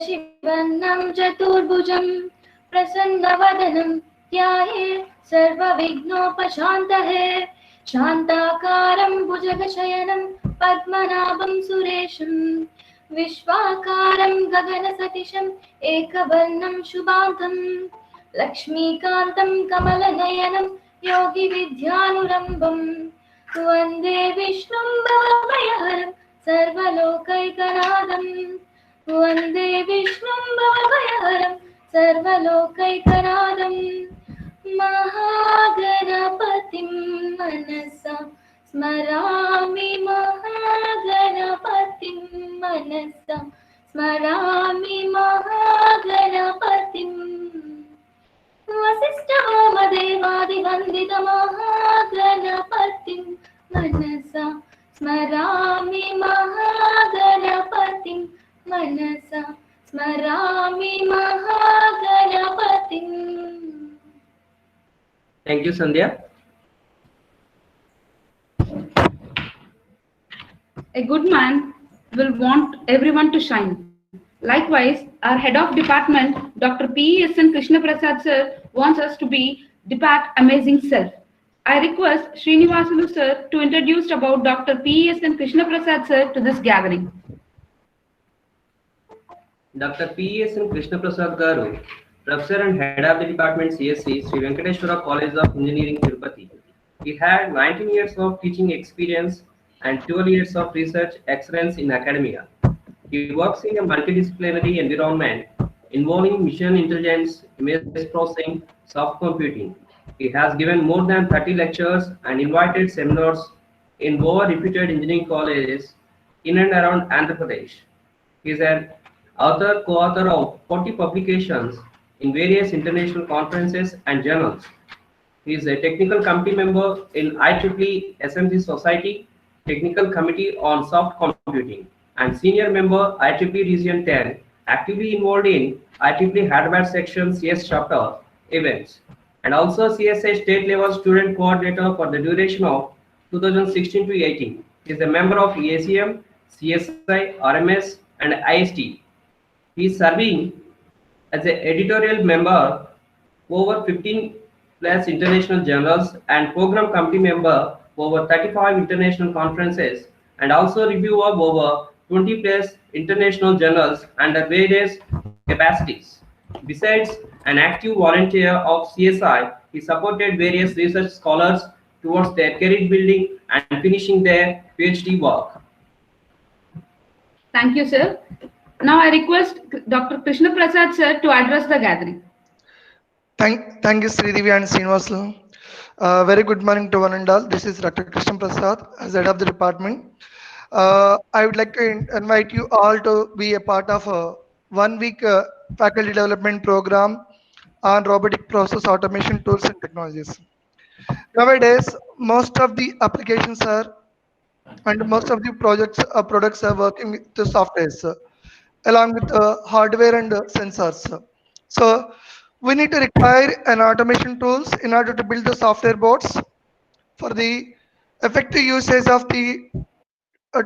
शशिवर्णं चतुर्भुजं प्रसन्नवदनं ध्यायेत् सर्वविघ्नोपशान्तये शान्ताकारं भुजगशयनं पद्मनाभं सुरेशं विश्वाकारं गगनसतिशम् एकवर्णं शुभाङ्गं लक्ष्मीकान्तं कमलनयनं योगिविद्यानुरम्भं वन्दे विष्णुं भवभयहरं सर्वलोकैकनाथं वन्दे विष्णुं भवभयहरं सर्वलोकैकनाथं महागणपतिं मनसा स्मरामि महागणपतिं मनसा स्मरामि महागणपतिं वसिष्ठवामदेवादिवन्दितमहागणपतिं मनसा स्मरामि महागणपतिं मनसा स्मरामि महागणपतिम्. Thank you, Sandhya. A good man will want everyone to shine. Likewise, our head of department, Dr. P.S.N. Krishna Prasad sir, wants us to be depart amazing self. I request Srinivasulu sir to introduce about Dr. P.S.N. Krishna Prasad sir to this gathering. Dr. P.S.N. Krishna Prasad Garu, Professor and Head of the Department CSC, Sri Venkateshwara College of Engineering, Tirupati. He had 19 years of teaching experience and 12 years of research excellence in academia. He works in a multidisciplinary environment involving mission intelligence, image processing, soft computing. He has given more than 30 lectures and invited seminars in over reputed engineering colleges in and around Andhra Pradesh. He is an author, co-author of 40 publications in various international conferences and journals. He is a technical committee member in IEEE SMG Society Technical Committee on Soft Computing and senior member IEEE Region 10, actively involved in IEEE Hardware Section CS chapter events, and also CSI State Level Student Coordinator for the duration of 2016 to 18. He is a member of EACM, CSI, RMS, and IST. He is serving as an editorial member over 15 plus international journals and program committee member over 35 international conferences, and also review of over 20 plus international journals under various capacities. Besides an active volunteer of CSI, he supported various research scholars towards their career building and finishing their PhD work. Thank you, sir. Now I request Dr. Krishna Prasad sir to address the gathering. Thank you, Sridevi and Srinivasulu. Very good morning to one and all. This is Dr. Krishna Prasad, as head of the department. I would like to invite you all to be a part of a 1 week faculty development program on robotic process automation tools and technologies. Nowadays, most of the applications are and most of the products are working with the softwares along with hardware and sensors. So we need to require an automation tools in order to build the software boards for the effective usage of the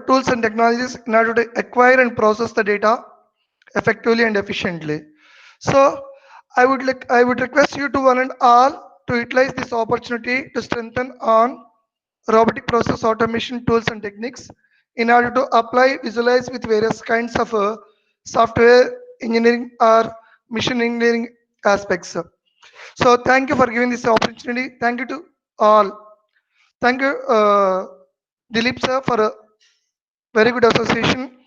tools and technologies in order to acquire and process the data effectively and efficiently. So I would request you to one and all to utilize this opportunity to strengthen on robotic process automation tools and techniques in order to apply, visualize with various kinds of software engineering or machine engineering aspects. So thank you for giving this opportunity. Thank you to all. Thank you, Dilip sir, for a very good association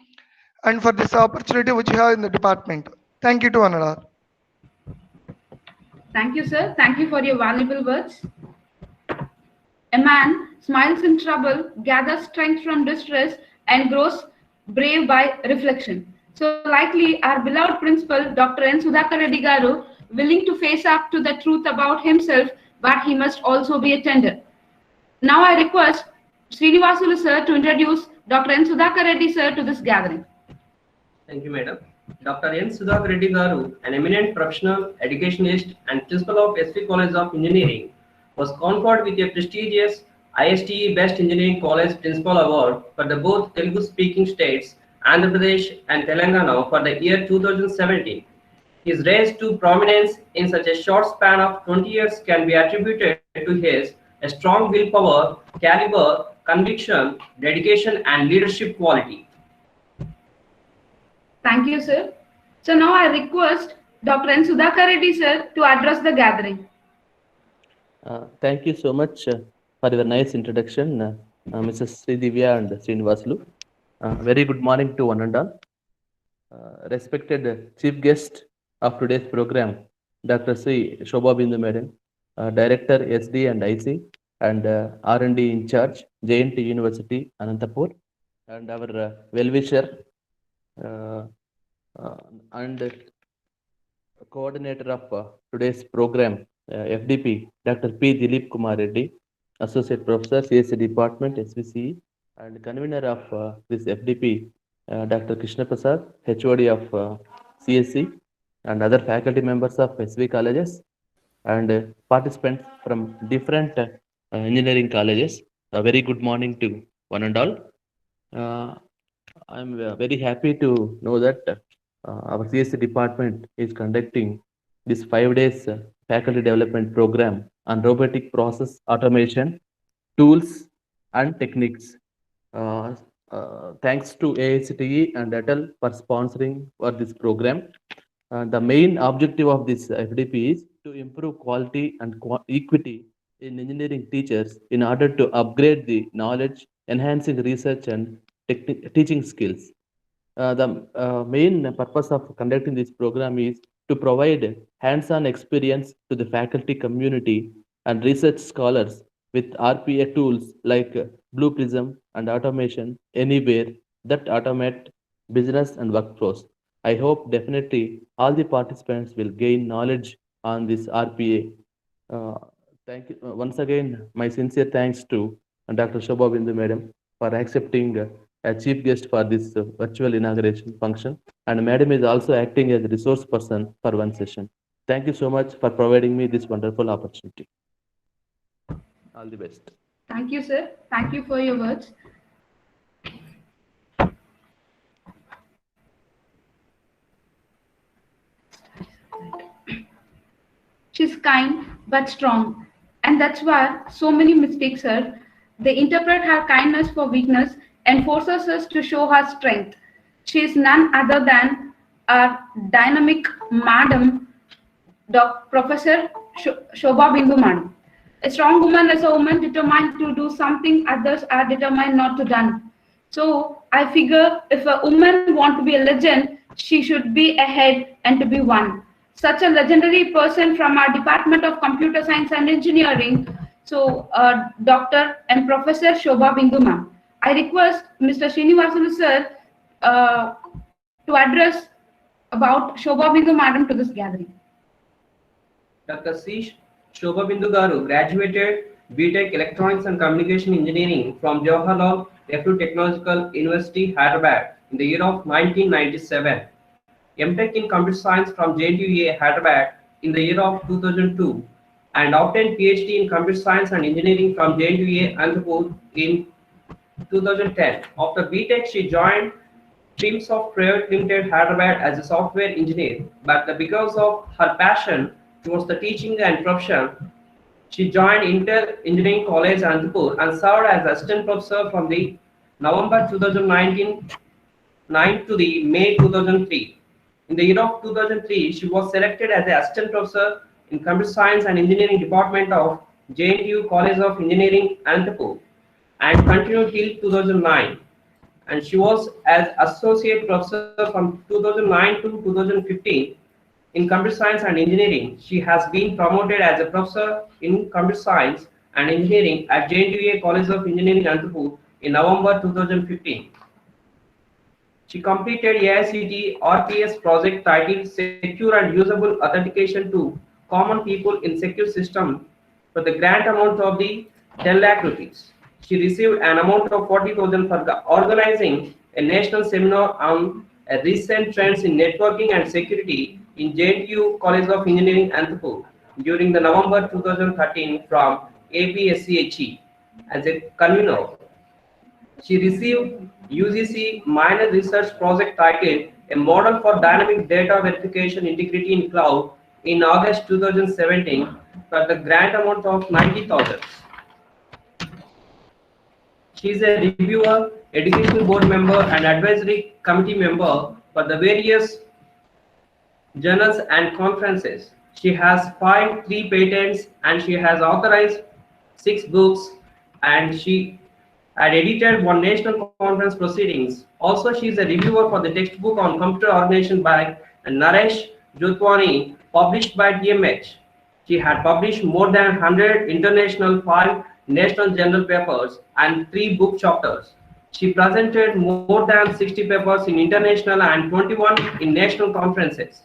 and for this opportunity which you have in the department. Thank you to one and all. Thank you, sir. Thank you for your valuable words. A man smiles in trouble, gathers strength from distress, and grows brave by reflection. So likely our beloved principal, Dr. N. Sudhakar Reddy Garu, willing to face up to the truth about himself, but he must also be a tender. Now I request Srinivasulu sir to introduce Dr. N. Sudhakar Reddy sir to this gathering. Thank you, madam. Dr. N. Sudhakar Reddy Garu, an eminent professional, educationist, and principal of SV College of Engineering, was conferred with a prestigious ISTE Best Engineering College Principal Award for the both Telugu-speaking states Andhra Pradesh, and Telangana for the year 2017. His rise to prominence in such a short span of 20 years can be attributed to his a strong willpower, caliber, conviction, dedication, and leadership quality. Thank you, sir. So now I request Dr. N. Sudhakar Reddy, sir, to address the gathering. Thank you so much for your nice introduction, Mrs. Sridivya and Srinivasulu. Very good morning to one and all. Respected chief guest of today's program, Dr. Sri Shobha Bindu Madam, Director SD and IC and R&D in charge, JNT University, Anantapur, and our well-wisher and coordinator of today's program, FDP, Dr. P. Dilip Kumar Reddy, Associate Professor, CSE Department, SVCE, and convener of this FDP, Dr. Krishna Prasad, HOD of CSE, and other faculty members of SV colleges, and participants from different engineering colleges. A very good morning to one and all. I'm very happy to know that our CSE department is conducting this 5 days faculty development program on robotic process automation, tools and techniques. Thanks to AICTE and ATL for sponsoring for this program. The main objective of this FDP is to improve quality and equity in engineering teachers in order to upgrade the knowledge, enhancing research and teaching skills. The main purpose of conducting this program is to provide hands-on experience to the faculty community and research scholars with RPA tools like Blue Prism and automation anywhere that automate business and workflows. I hope definitely all the participants will gain knowledge on this RPA. Thank you once again. My sincere thanks to Dr. Shobha Bindu Madam for accepting a chief guest for this virtual inauguration function, and Madam is also acting as a resource person for one session. Thank you so much for providing me this wonderful opportunity. All the best. Thank you, sir. Thank you for your words. She's kind but strong, and that's why so many mistakes her. They interpret her kindness for weakness and forces us to show her strength. She is none other than our dynamic Madam, Professor Shobha Bindu Madam. A strong woman is a woman determined to do something others are determined not to do. So I figure if a woman wants to be a legend, she should be ahead and to be one. Such a legendary person from our Department of Computer Science and Engineering, so Dr. and Professor Shobha Bindu Ma'am. I request Mr. Srinivasulu sir to address about Shobha Bindu Madam to this gathering. Dr. C. Shobha Bindu Garu graduated BTech Electronics and Communication Engineering from Jawaharlal Nehru Technological University, Hyderabad in the year of 1997. MTech in Computer Science from JNTUA, Hyderabad in the year of 2002, and obtained PhD in Computer Science and Engineering from JNTUA, Anantapur in 2010. After BTech, she joined Trimsoft Private Limited, Hyderabad as a software engineer, but because of her passion towards the teaching and profession, she joined Intel Engineering College, Anantapur, and served as assistant professor from the November 2019 to the May 2003. In the year of 2003, she was selected as the assistant professor in Computer Science and Engineering Department of JNTU College of Engineering, Anantapur, and continued till 2009. And she was as associate professor from 2009 to 2015 in Computer Science and Engineering. She has been promoted as a professor in Computer Science and Engineering at JNTUA College of Engineering, Anantapur in November 2015. She completed AICTE RPS project titled Secure and Usable Authentication to Common People in Secure System for the grant amount of the 10 lakh rupees. She received an amount of 40,000 for organizing a national seminar on recent trends in networking and security in JNTU College of Engineering, Anantapur during the November 2013 from APSCHE as a convener. She received UGC minor research project titled A Model for Dynamic Data Verification Integrity in Cloud in August 2017 for the grant amount of 90,000. She is a reviewer, educational board member, and advisory committee member for the various journals and conferences. She has filed 3 patents and she has authorized 6 books, and she had edited 1 national conference proceedings. Also, she is a reviewer for the textbook on computer organization by Naresh Jotwani, published by DMH. She had published more than 100 international, 5 national journal papers, and 3 book chapters. She presented more than 60 papers in international and 21 in national conferences.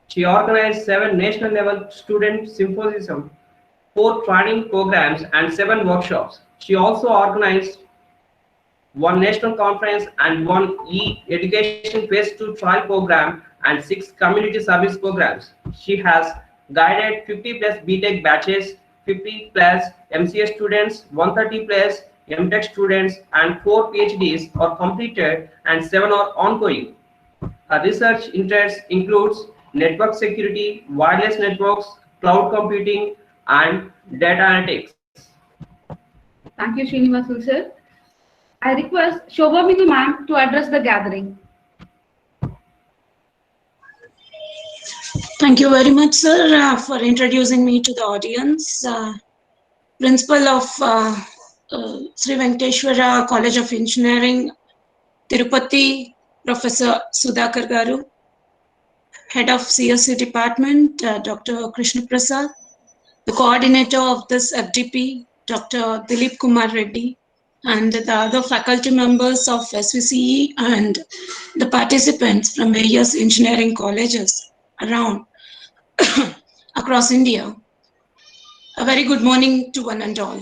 She organized 7 national level student symposiums, 4 training programs, and 7 workshops. She also organized 1 national conference and 1 e-education phase 2 trial program and 6 community service programs. She has guided 50 plus BTech batches, 50 plus MCA students, 130 plus MTech students, and 4 PhDs are completed and 7 are ongoing. Her research interests includes network security, wireless networks, cloud computing, and data analytics. Thank you, Srinivasu sir. I request Shobha Minu ma'am to address the gathering. Thank you very much, sir, for introducing me to the audience. Principal of Sri Venkateshwara College of Engineering, Tirupati, Professor Sudhakar Garu, Head of CSC Department, Dr. Krishna Prasad, the coordinator of this FDP, Dr. Dilip Kumar Reddy, and the other faculty members of SVCE and the participants from various engineering colleges around across India. A very good morning to one and all.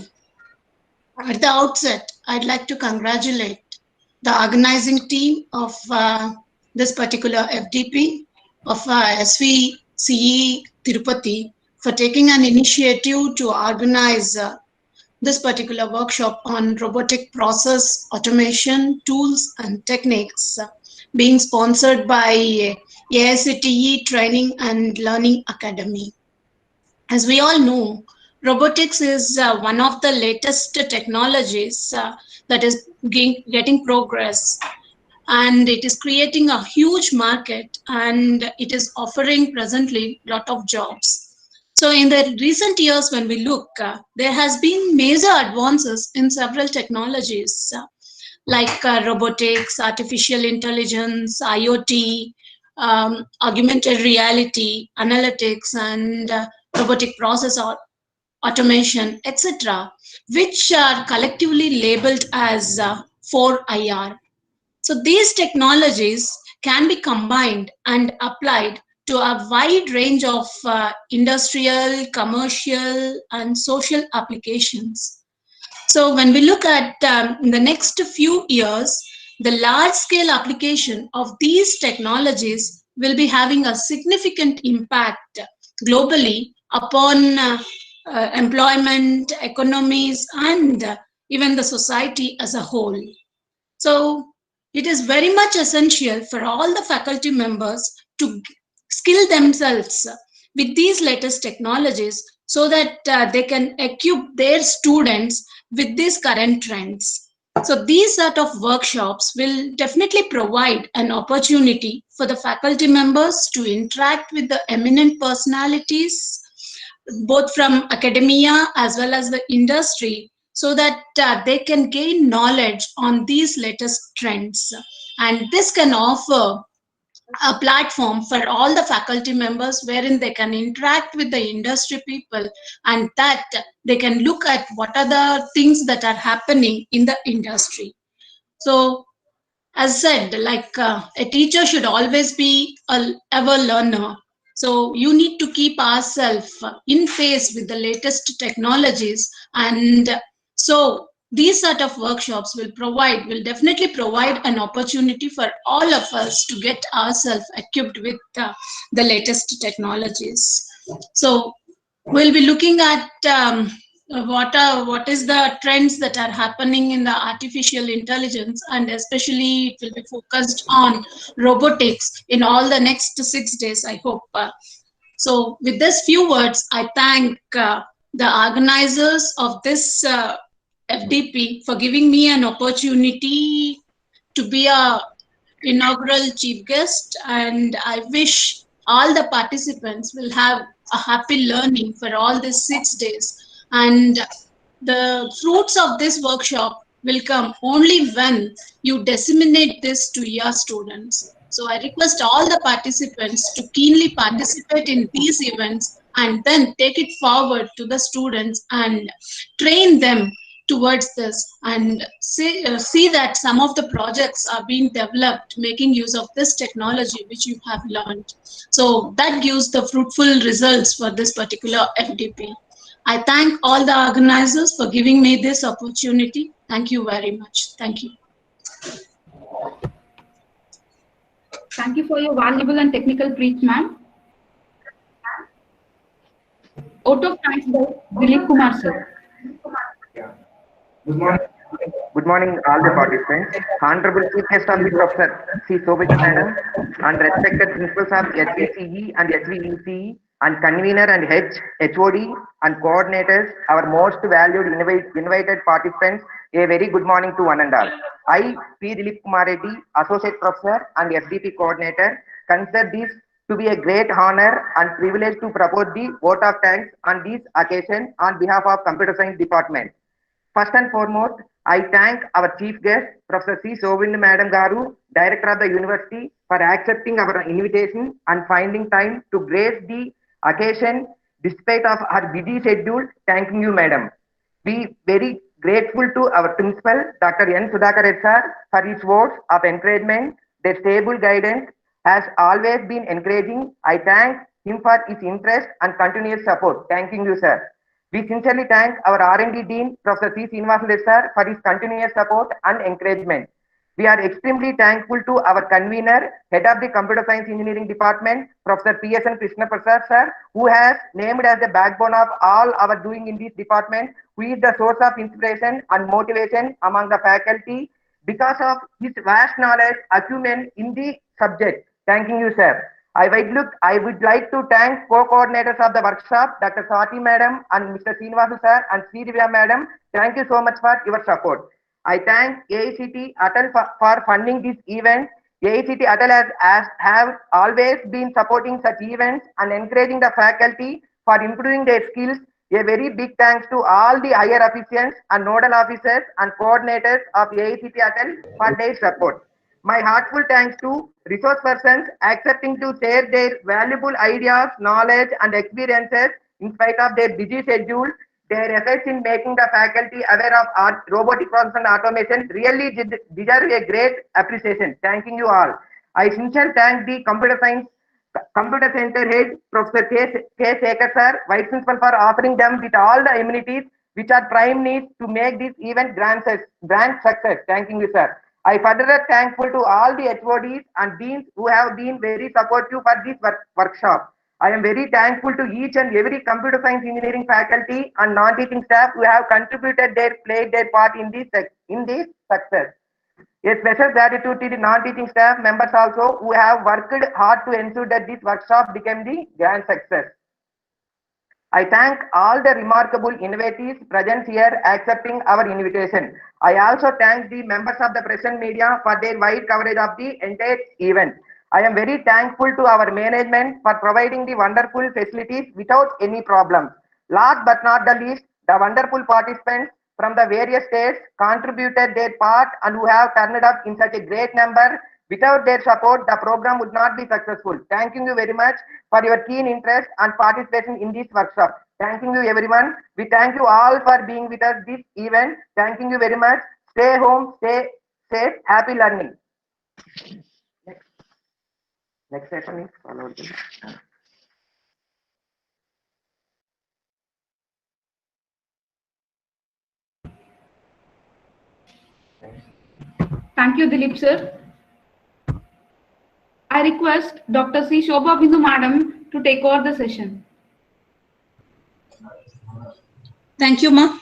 At the outset, I'd like to congratulate the organizing team of this particular FDP of SVCE Tirupati for taking an initiative to organize this particular workshop on robotic process automation tools and techniques, being sponsored by AICTE Training and Learning Academy. As we all know, robotics is one of the latest technologies that is getting progress, and it is creating a huge market, and it is offering presently a lot of jobs. So in the recent years, when we look, there has been major advances in several technologies like robotics, artificial intelligence, IoT, augmented reality, analytics, and robotic process automation, etc., which are collectively labeled as 4IR. So these technologies can be combined and applied to a wide range of industrial, commercial, and social applications. So when we look at in the next few years, the large-scale application of these technologies will be having a significant impact globally upon employment, economies, and even the society as a whole. So it is very much essential for all the faculty members to skill themselves with these latest technologies so that they can equip their students with these current trends. So these sort of workshops will definitely provide an opportunity for the faculty members to interact with the eminent personalities, both from academia as well as the industry, so that they can gain knowledge on these latest trends. And this can offer a platform for all the faculty members wherein they can interact with the industry people, and that they can look at what are the things that are happening in the industry. So as said, like a teacher should always be a ever learner. So you need to keep ourselves in phase with the latest technologies, and so these sort of workshops will definitely provide an opportunity for all of us to get ourselves equipped with the latest technologies. So we'll be looking at what is the trends that are happening in the artificial intelligence, and especially it will be focused on robotics in all the next 6 days, I hope. So with this few words, I thank the organizers of this FDP for giving me an opportunity to be a inaugural chief guest, and I wish all the participants will have a happy learning for all these 6 days, and the fruits of this workshop will come only when you disseminate this to your students. So I request all the participants to keenly participate in these events and then take it forward to the students and train them towards this, and see that some of the projects are being developed making use of this technology which you have learned. So that gives the fruitful results for this particular FDP. I thank all the organizers for giving me this opportunity. Thank you very much. Thank you. Thank you for your valuable and technical brief, ma'am. Out of thanks by Dilip Kumar, sir. Good morning, all the participants. Honorable Chief Guest of the Professor C. Sobhita Madam, and respected principals of HVCE and HVECE, and convener and HOD and coordinators, our most valued invited participants, a very good morning to one and all. I, P. Dilip Kumar Reddy, Associate Professor and FDP Coordinator, consider this to be a great honor and privilege to propose the vote of thanks on this occasion on behalf of Computer Science Department. First and foremost, I thank our chief guest, Professor C. Sovind Madam Garu, Director of the University, for accepting our invitation and finding time to grace the occasion despite of her busy schedule. Thanking you, Madam. We very grateful to our principal, Dr. N. Sudhakar sir, for his words of encouragement. Their stable guidance has always been encouraging. I thank him for his interest and continuous support. Thanking you, sir. We sincerely thank our R&D Dean, Professor C. Srinivasan sir, for his continuous support and encouragement. We are extremely thankful to our convener, Head of the Computer Science Engineering Department, Professor P.S.N. Krishna Prasad sir, who has named as the backbone of all our doing in this department, who is the source of inspiration and motivation among the faculty because of his vast knowledge, acumen in the subject. Thanking you, sir. I would like to thank co-coordinators of the workshop, Dr. Swati Madam and Mr. Srinivasu sir and Sri Divya Madam. Thank you so much for your support. I thank AICT Atal for funding this event. AICT Atal have always been supporting such events and encouraging the faculty for improving their skills. A very big thanks to all the higher officials and nodal officers and coordinators of AICT Atal for their support. My heartful thanks to resource persons accepting to share their valuable ideas, knowledge, and experiences in spite of their busy schedule. Their efforts in making the faculty aware of robotic process and automation really deserve a great appreciation. Thanking you all. I sincerely thank the Computer Center Head, Professor K. Sekhar sir, Vice Principal, for offering them with all the amenities which are prime needs to make this event grand success. Thanking you, sir. I further thankful to all the HODs and deans who have been very supportive for this workshop. I am very thankful to each and every computer science engineering faculty and non-teaching staff who have played their part in this success. A special gratitude to the non-teaching staff members also who have worked hard to ensure that this workshop became the grand success. I thank all the remarkable innovators present here accepting our invitation. I also thank the members of the press and media for their wide coverage of the entire event. I am very thankful to our management for providing the wonderful facilities without any problems. Last but not the least, the wonderful participants from the various states contributed their part and who have turned up in such a great number. Without their support, the program would not be successful. Thanking you very much for your keen interest and participation in this workshop. Thanking you everyone. We thank you all for being with us this event. Thanking you very much. Stay home, stay safe, happy learning. Next session is followed. Thank you, Dilip sir. I request Dr. C. Shobha Bindu Madam to take over the session. Thank you, Ma.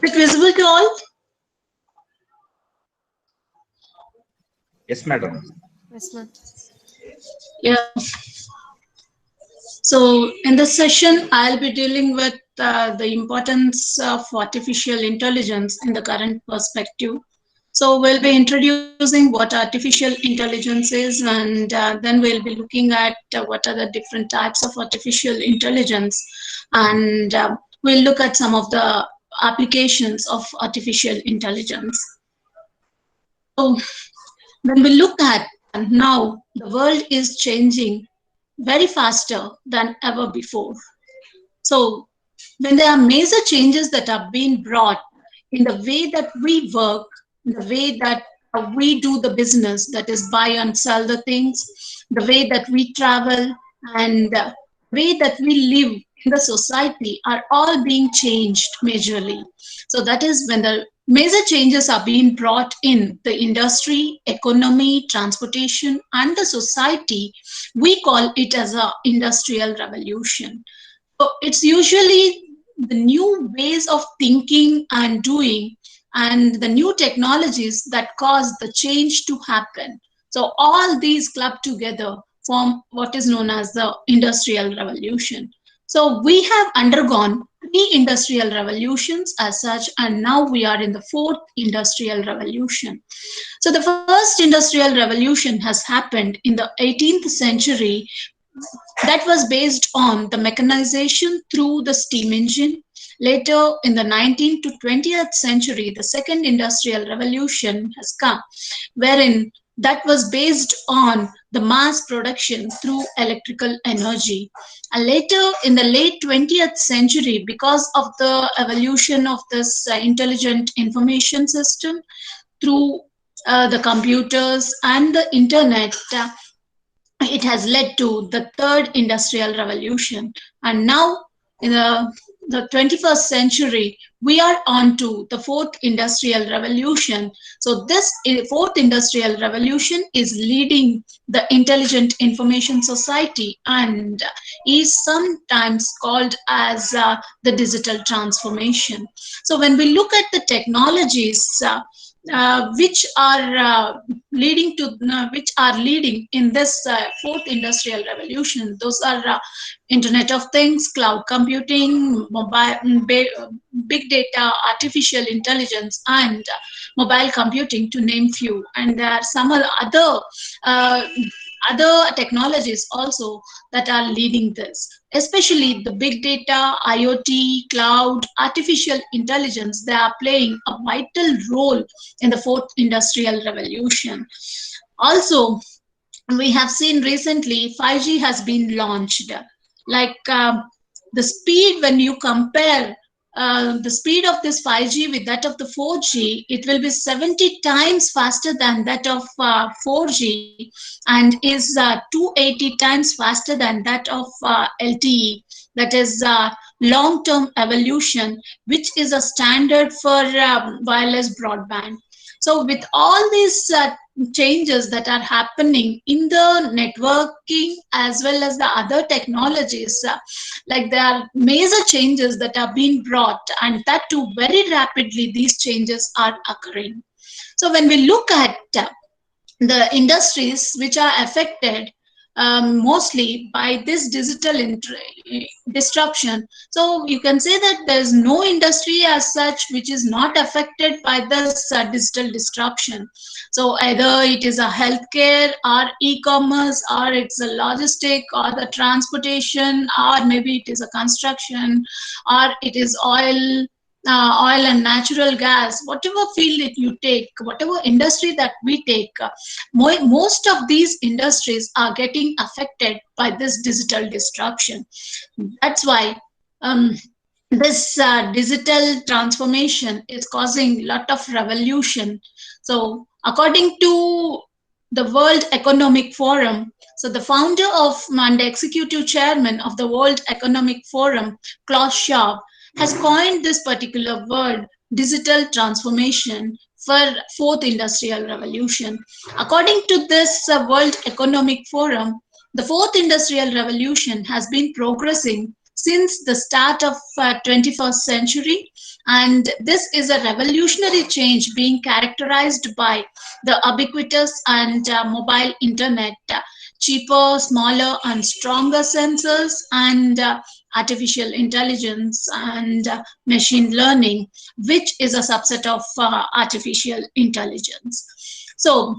Is it visible to all? Yes, madam. Yes, ma'am. Yeah. So in this session, I'll be dealing with the importance of artificial intelligence in the current perspective. So we'll be introducing what artificial intelligence is, and then we'll be looking at what are the different types of artificial intelligence, and we'll look at some of the applications of artificial intelligence. So when we look at now, the world is changing very faster than ever before. So when there are major changes that are being brought in the way that we work, the way that we do the business, that is buy and sell the things, the way that we travel, and the way that we live in the society are all being changed majorly. So that is when the major changes are being brought in the industry, economy, transportation, and the society. We call it as a industrial revolution. So it's usually the new ways of thinking and doing and the new technologies that cause the change to happen. So all these club together form what is known as the industrial revolution. So we have undergone 3 industrial revolutions as such, and now we are in the 4th industrial revolution. So the first industrial revolution has happened in the 18th century. That was based on the mechanization through the steam engine. Later in the 19th to 20th century, the second industrial revolution has come, wherein that was based on the mass production through electrical energy. And later in the late 20th century, because of the evolution of this intelligent information system through the computers and the internet, it has led to the 3rd industrial revolution. And now in the 21st century, we are on to the 4th industrial revolution. So this 4th industrial revolution is leading the intelligent information society and is sometimes called as the digital transformation. So when we look at the technologies which are leading in this 4th industrial revolution, those are Internet of Things, cloud computing, big data, artificial intelligence, and mobile computing, to name few. And there are some other technologies also that are leading this, especially the big data, IoT, cloud, artificial intelligence. They are playing a vital role in the 4th industrial revolution. Also, we have seen recently 5G has been launched. Like the speed, when you compare the speed of this 5G with that of the 4G, it will be 70 times faster than that of 4G, and is 280 times faster than that of LTE. That is long-term evolution, which is a standard for wireless broadband. So with all these changes that are happening in the networking as well as the other technologies, like there are major changes that are being brought, and that too very rapidly these changes are occurring. So when we look at the industries which are affected mostly by this digital disruption, so you can say that there's no industry as such which is not affected by this digital disruption. So either it is a healthcare or e-commerce, or it's a logistic or the transportation, or maybe it is a construction, or it is oil and natural gas, whatever field that you take, whatever industry that we take, most of these industries are getting affected by this digital disruption. That's why this digital transformation is causing a lot of revolution. So according to the World Economic Forum. So the founder of and executive chairman of the World Economic Forum, Klaus Schwab, has coined this particular word, digital transformation, for fourth industrial revolution. According to this World Economic Forum, the fourth industrial revolution has been progressing since the start of 21st century, and this is a revolutionary change being characterized by the ubiquitous and mobile internet, cheaper, smaller and stronger sensors, and artificial intelligence and machine learning, which is a subset of artificial intelligence. So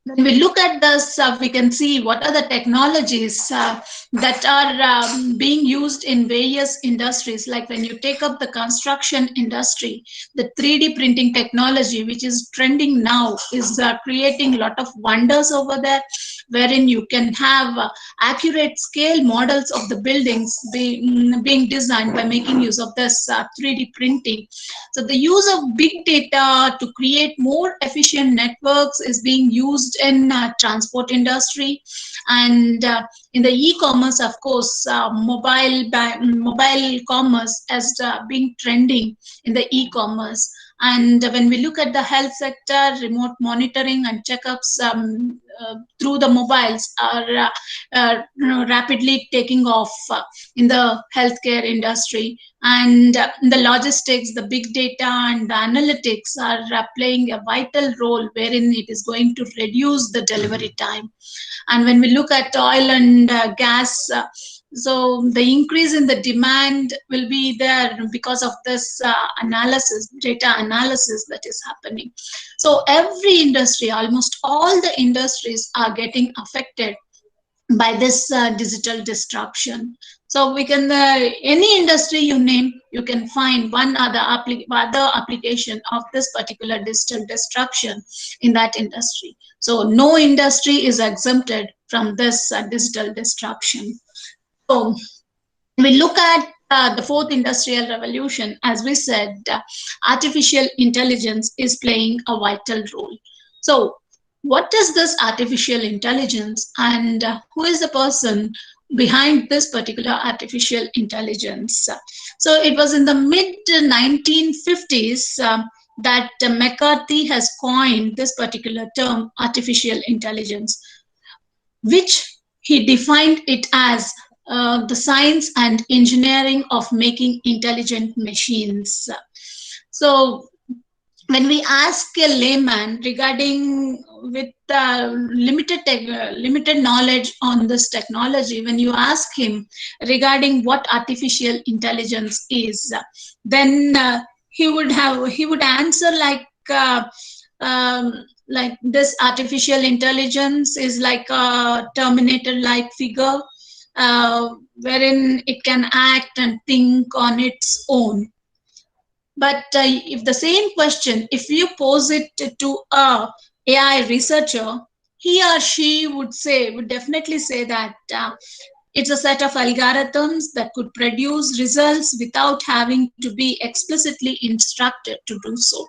when we look at this, we can see what are the technologies that are being used in various industries. Like when you take up the construction industry, the 3D printing technology, which is trending now, is creating a lot of wonders over there, wherein you can have accurate scale models of the buildings being designed by making use of this 3D printing. So the use of big data to create more efficient networks is being used in transport industry, and in the e-commerce, of course, mobile commerce has been trending in the e-commerce. And when we look at the health sector, remote monitoring and checkups through the mobiles are rapidly taking off in the healthcare industry. And in the logistics, the big data and the analytics are playing a vital role, wherein it is going to reduce the delivery time. And when we look at oil and gas, so the increase in the demand will be there because of this data analysis that is happening. So every industry, almost all the industries are getting affected by this digital disruption. So we can, any industry you name, you can find one other application of this particular digital disruption in that industry. So no industry is exempted from this digital disruption. So we look at the fourth industrial revolution, as we said, artificial intelligence is playing a vital role. So what is this artificial intelligence, and who is the person behind this particular artificial intelligence? So it was in the mid 1950s that McCarthy has coined this particular term, artificial intelligence, which he defined it as the science and engineering of making intelligent machines. So when we ask a layman regarding with limited knowledge on this technology, when you ask him regarding what artificial intelligence is, then he would answer like this artificial intelligence is like a Terminator-like figure, wherein it can act and think on its own. But if the same question, if you pose it to a AI researcher, he or she would definitely say that it's a set of algorithms that could produce results without having to be explicitly instructed to do so.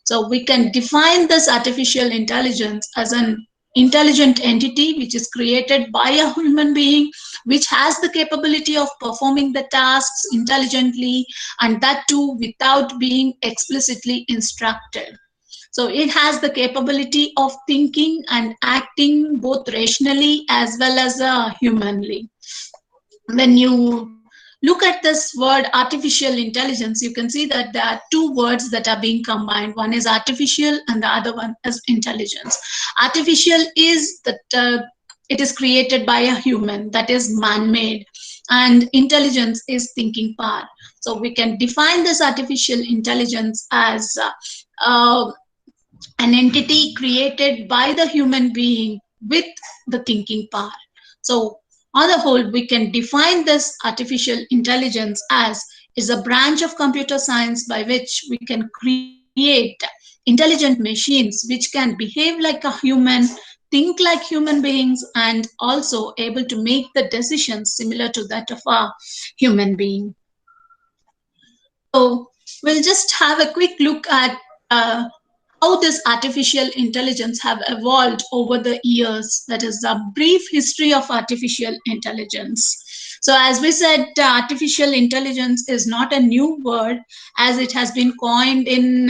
So we can define this artificial intelligence as an intelligent entity which is created by a human being, which has the capability of performing the tasks intelligently, and that too without being explicitly instructed. So it has the capability of thinking and acting both rationally as well as humanly. When you look at this word artificial intelligence, you can see that there are two words that are being combined. One is artificial and the other one is intelligence. Artificial is that it is created by a human, that is man-made, and intelligence is thinking power. So we can define this artificial intelligence as an entity created by the human being with the thinking power. So on the whole, we can define this artificial intelligence as is a branch of computer science by which we can create intelligent machines which can behave like a human, think like human beings, and also able to make the decisions similar to that of a human being. So we'll just have a quick look at how this artificial intelligence have evolved over the years. That is a brief history of artificial intelligence. So as we said, artificial intelligence is not a new word, as it has been coined in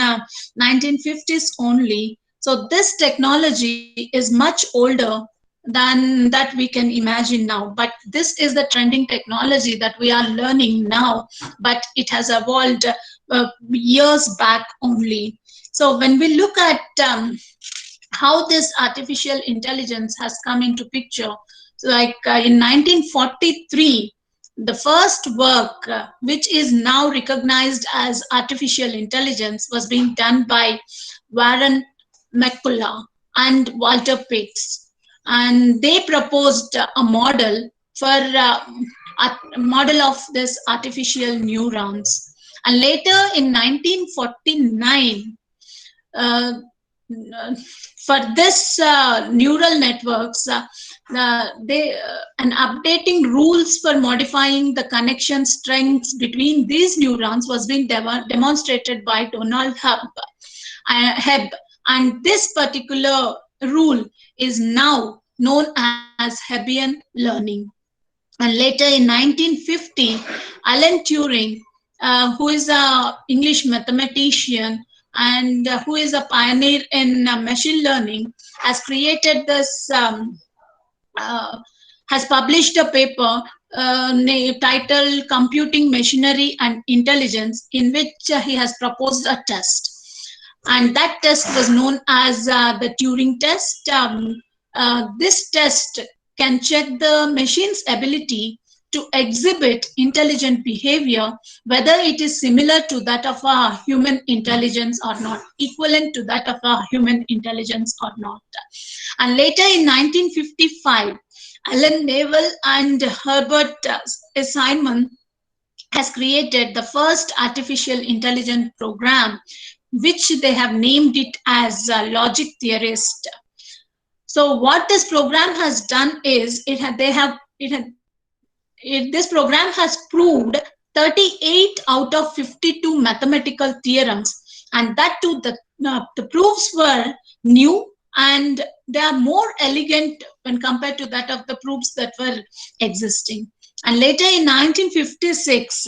1950s only. So this technology is much older than that we can imagine now. But this is the trending technology that we are learning now, but it has evolved years back only. So when we look at how this artificial intelligence has come into picture, so like in 1943, the first work which is now recognized as artificial intelligence was being done by Warren McCullough and Walter Pitts, and they proposed a model for a model of this artificial neurons. And later in 1949, for this neural networks, and updating rules for modifying the connection strengths between these neurons was being demonstrated by Donald Hebb. And this particular rule is now known as Hebbian learning. And later in 1950, Alan Turing, who is an English mathematician and who is a pioneer in machine learning, has created this, has published a paper titled Computing Machinery and Intelligence, in which he has proposed a test. And that test was known as the Turing test. This test can check the machine's ability to exhibit intelligent behavior, whether it is similar to that of a human intelligence or not, equivalent to that of a human intelligence or not. And later in 1955, Alan Naval and Herbert Simon has created the first artificial intelligence program, which they have named it as Logic Theorist. So what this program has done is this program has proved 38 out of 52 mathematical theorems, and that too the proofs were new and they are more elegant when compared to that of the proofs that were existing. And later in 1956,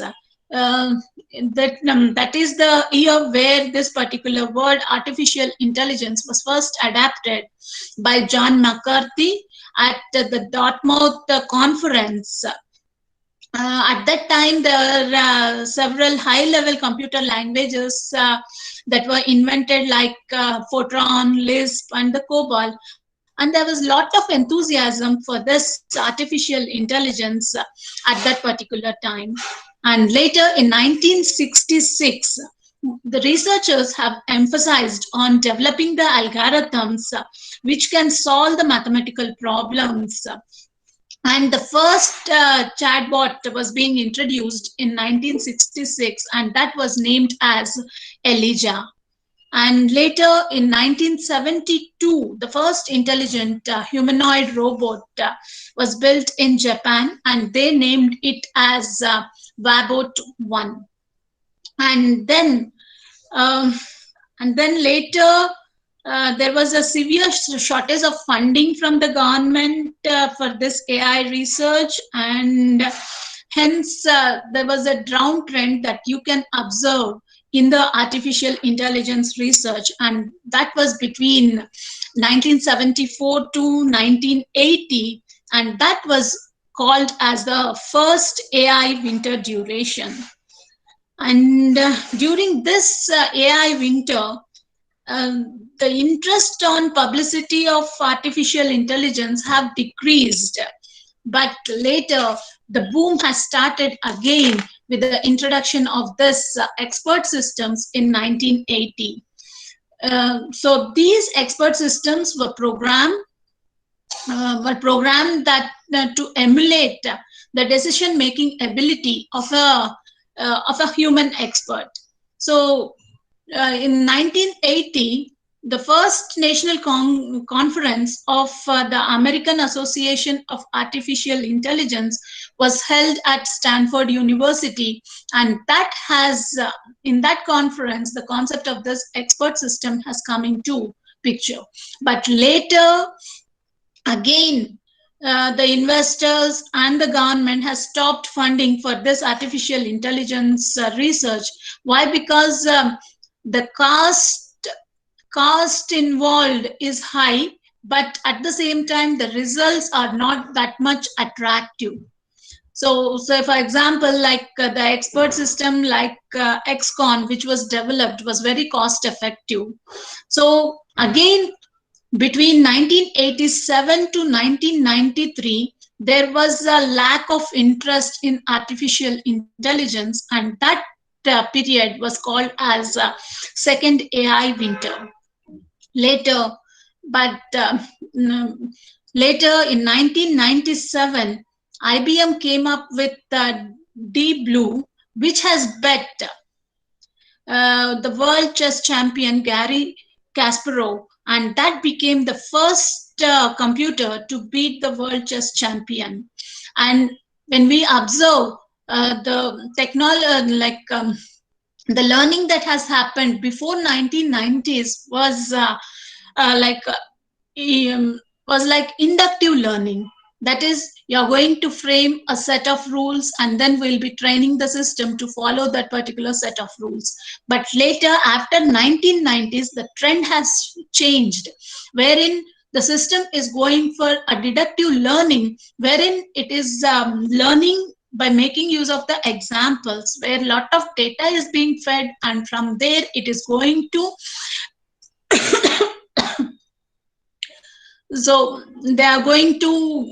that is the year where this particular word artificial intelligence was first adapted by John McCarthy at the Dartmouth conference. At that time, there were several high-level computer languages that were invented, like Fortran, Lisp, and the COBOL. And there was a lot of enthusiasm for this artificial intelligence at that particular time. And later in 1966, the researchers have emphasized on developing the algorithms which can solve the mathematical problems. And the first chatbot was being introduced in 1966, and that was named as Elijah. And later in 1972, the first intelligent humanoid robot was built in Japan, and they named it as Wabot 1. And then later, there was a severe shortage of funding from the government for this AI research, and hence there was a downtrend that you can observe in the artificial intelligence research, and that was between 1974 to 1980, and that was called as the first AI winter duration. And during this AI winter, the interest on publicity of artificial intelligence have decreased, but later the boom has started again with the introduction of this expert systems in 1980. So these expert systems were programmed that to emulate the decision-making ability of a human expert. So in 1980, the first national conference of the American Association of Artificial Intelligence was held at Stanford University, and that has, in that conference, the concept of this expert system has come into picture. But later, again, the investors and the government has stopped funding for this artificial intelligence research. Why? Because the cost involved is high, but at the same time, the results are not that much attractive. So for example, like the expert system like XCon, which was developed, was very cost effective. So again, between 1987 to 1993, there was a lack of interest in artificial intelligence, and that period was called as second AI winter. Later in 1997, IBM came up with Deep Blue, which has bet the world chess champion Garry Kasparov, and that became the first computer to beat the world chess champion. And when we observe the technology, the learning that has happened before 1990s was like inductive learning. That is, you're going to frame a set of rules and then we'll be training the system to follow that particular set of rules. But later, after 1990s, the trend has changed, wherein the system is going for a deductive learning, wherein it is learning by making use of the examples, where a lot of data is being fed, and from there it is going to so they are going to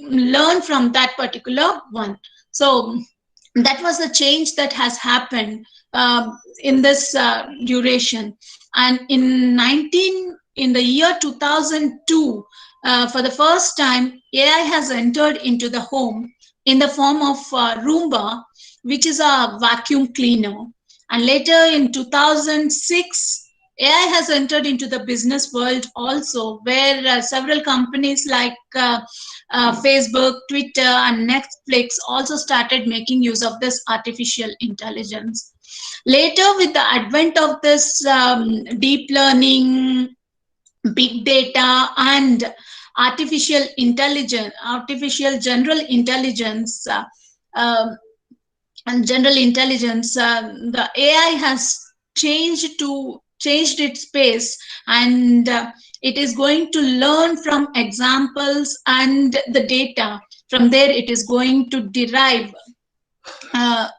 learn from that particular one. So that was the change that has happened in this duration. And in the year 2002, for the first time, AI has entered into the home in the form of Roomba, which is a vacuum cleaner. And later in 2006, AI has entered into the business world also, where several companies like Facebook, Twitter, and Netflix also started making use of this artificial intelligence. Later, with the advent of this deep learning, big data, and artificial general intelligence, the AI has changed its pace, and it is going to learn from examples and the data. From there, it is going to derive a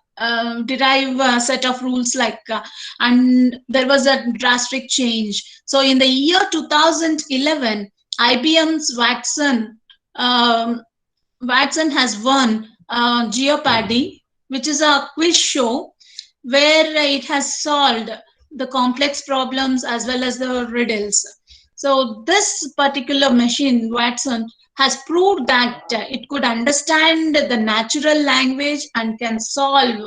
set of rules and there was a drastic change. So in the year 2011, IBM's Watson has won Jeopardy, which is a quiz show where it has solved the complex problems as well as the riddles. So this particular machine, Watson, has proved that it could understand the natural language and can solve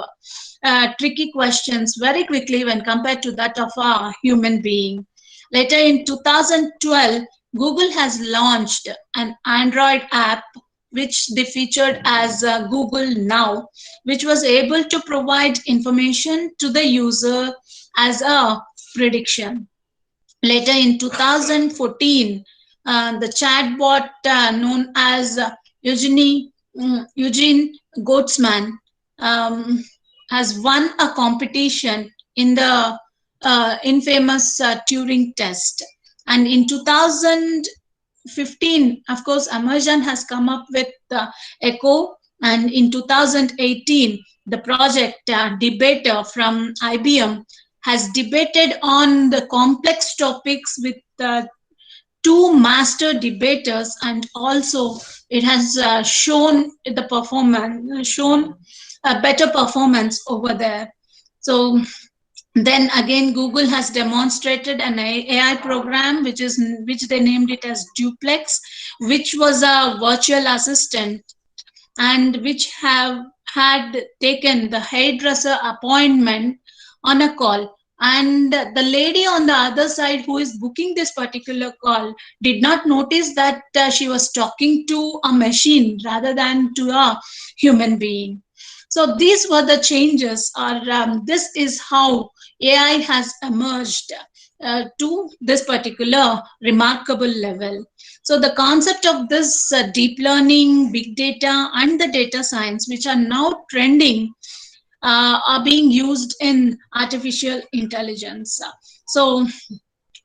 tricky questions very quickly when compared to that of a human being. Later in 2012, Google has launched an Android app which they featured as Google Now, which was able to provide information to the user as a prediction. Later in 2014, the chatbot known as Eugene Goatsman has won a competition in the infamous Turing test. And in 2015, of course, Amazon has come up with Echo, and in 2018, the project Debater from IBM has debated on the complex topics with two master debaters, and also it has shown a better performance over there. So then again, Google has demonstrated an AI program which they named it as Duplex, which was a virtual assistant and which had taken the hairdresser appointment on a call. And the lady on the other side who is booking this particular call did not notice that she was talking to a machine rather than to a human being. So these were the changes, or this is how AI has emerged to this particular remarkable level. So the concept of this deep learning, big data, and the data science, which are now trending, are being used in artificial intelligence. So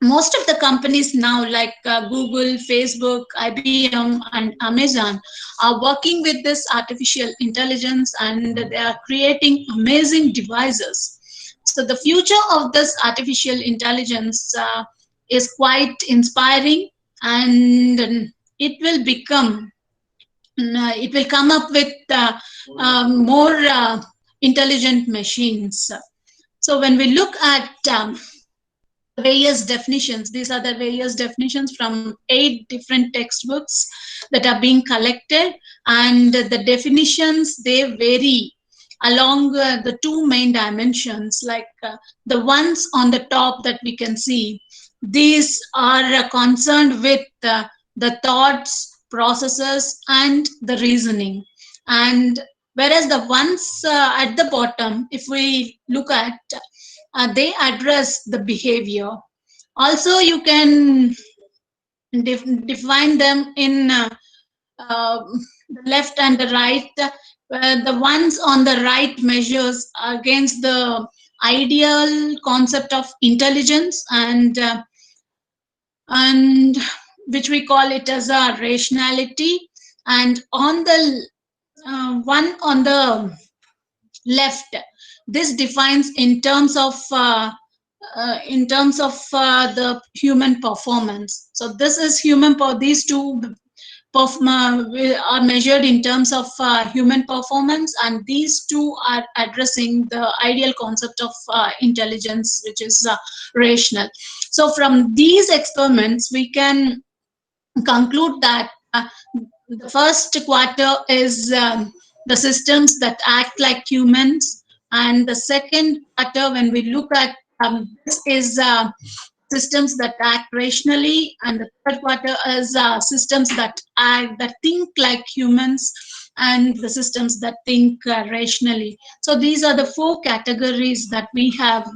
most of the companies now, like Google, Facebook, IBM, and Amazon, are working with this artificial intelligence, and they are creating amazing devices. So the future of this artificial intelligence is quite inspiring, and it will come up with more intelligent machines. So when we look at various definitions, these are the various definitions from 8 different textbooks that are being collected, and the definitions, they vary along the 2 main dimensions. Like the ones on the top that we can see, these are concerned with the thoughts, processes, and the reasoning. And whereas the ones at the bottom, if we look at, they address the behavior. Also, you can define them in the left and the right. The ones on the right measures against the ideal concept of intelligence, and which we call it as a rationality. And on the one on the left, this defines in terms of the human performance. So this is these two are measured in terms of human performance, and these two are addressing the ideal concept of intelligence, which is rational. So from these experiments, we can conclude that the first quarter is the systems that act like humans, and the second quarter, when we look at this, is systems that act rationally, and the third quarter is systems that think like humans, and the systems that think rationally. So these are the 4 categories that we have.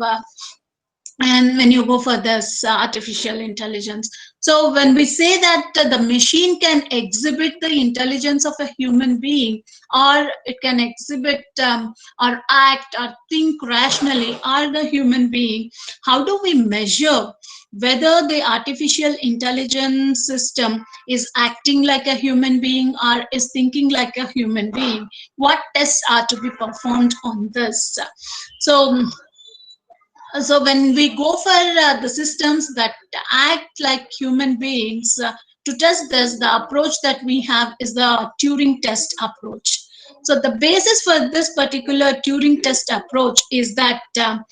And when you go for this artificial intelligence, so when we say that the machine can exhibit the intelligence of a human being, or it can exhibit or act or think rationally, or the human being, how do we measure whether the artificial intelligence system is acting like a human being or is thinking like a human being? What tests are to be performed on this? So when we go for the systems that act like human beings, to test this, the approach that we have is the Turing test approach. So the basis for this particular Turing test approach is that the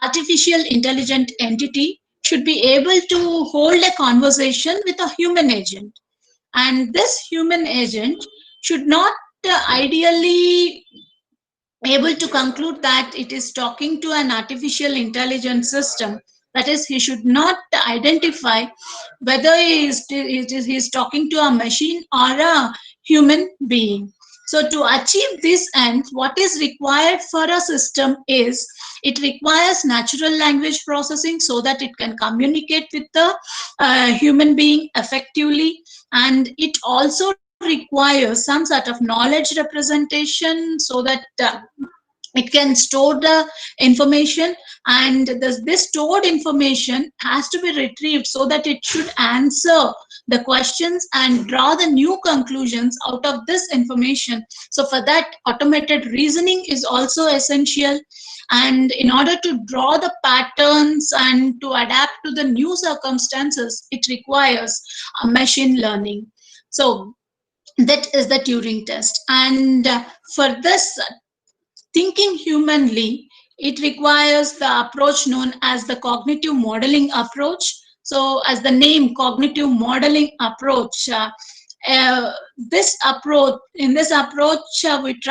artificial intelligent entity should be able to hold a conversation with a human agent. And this human agent should not ideally able to conclude that it is talking to an artificial intelligence system. That is, he should not identify whether he is talking to a machine or a human being. So to achieve this end, what is required for a system is, it requires natural language processing so that it can communicate with the human being effectively, and it also requires some sort of knowledge representation so that it can store the information, and this stored information has to be retrieved so that it should answer the questions and draw the new conclusions out of this information. So for that, automated reasoning is also essential, and in order to draw the patterns and to adapt to the new circumstances, it requires a machine learning. So that is the Turing test. And for this, thinking humanly, it requires the approach known as the cognitive modeling approach. So as the name cognitive modeling approach, this approach, it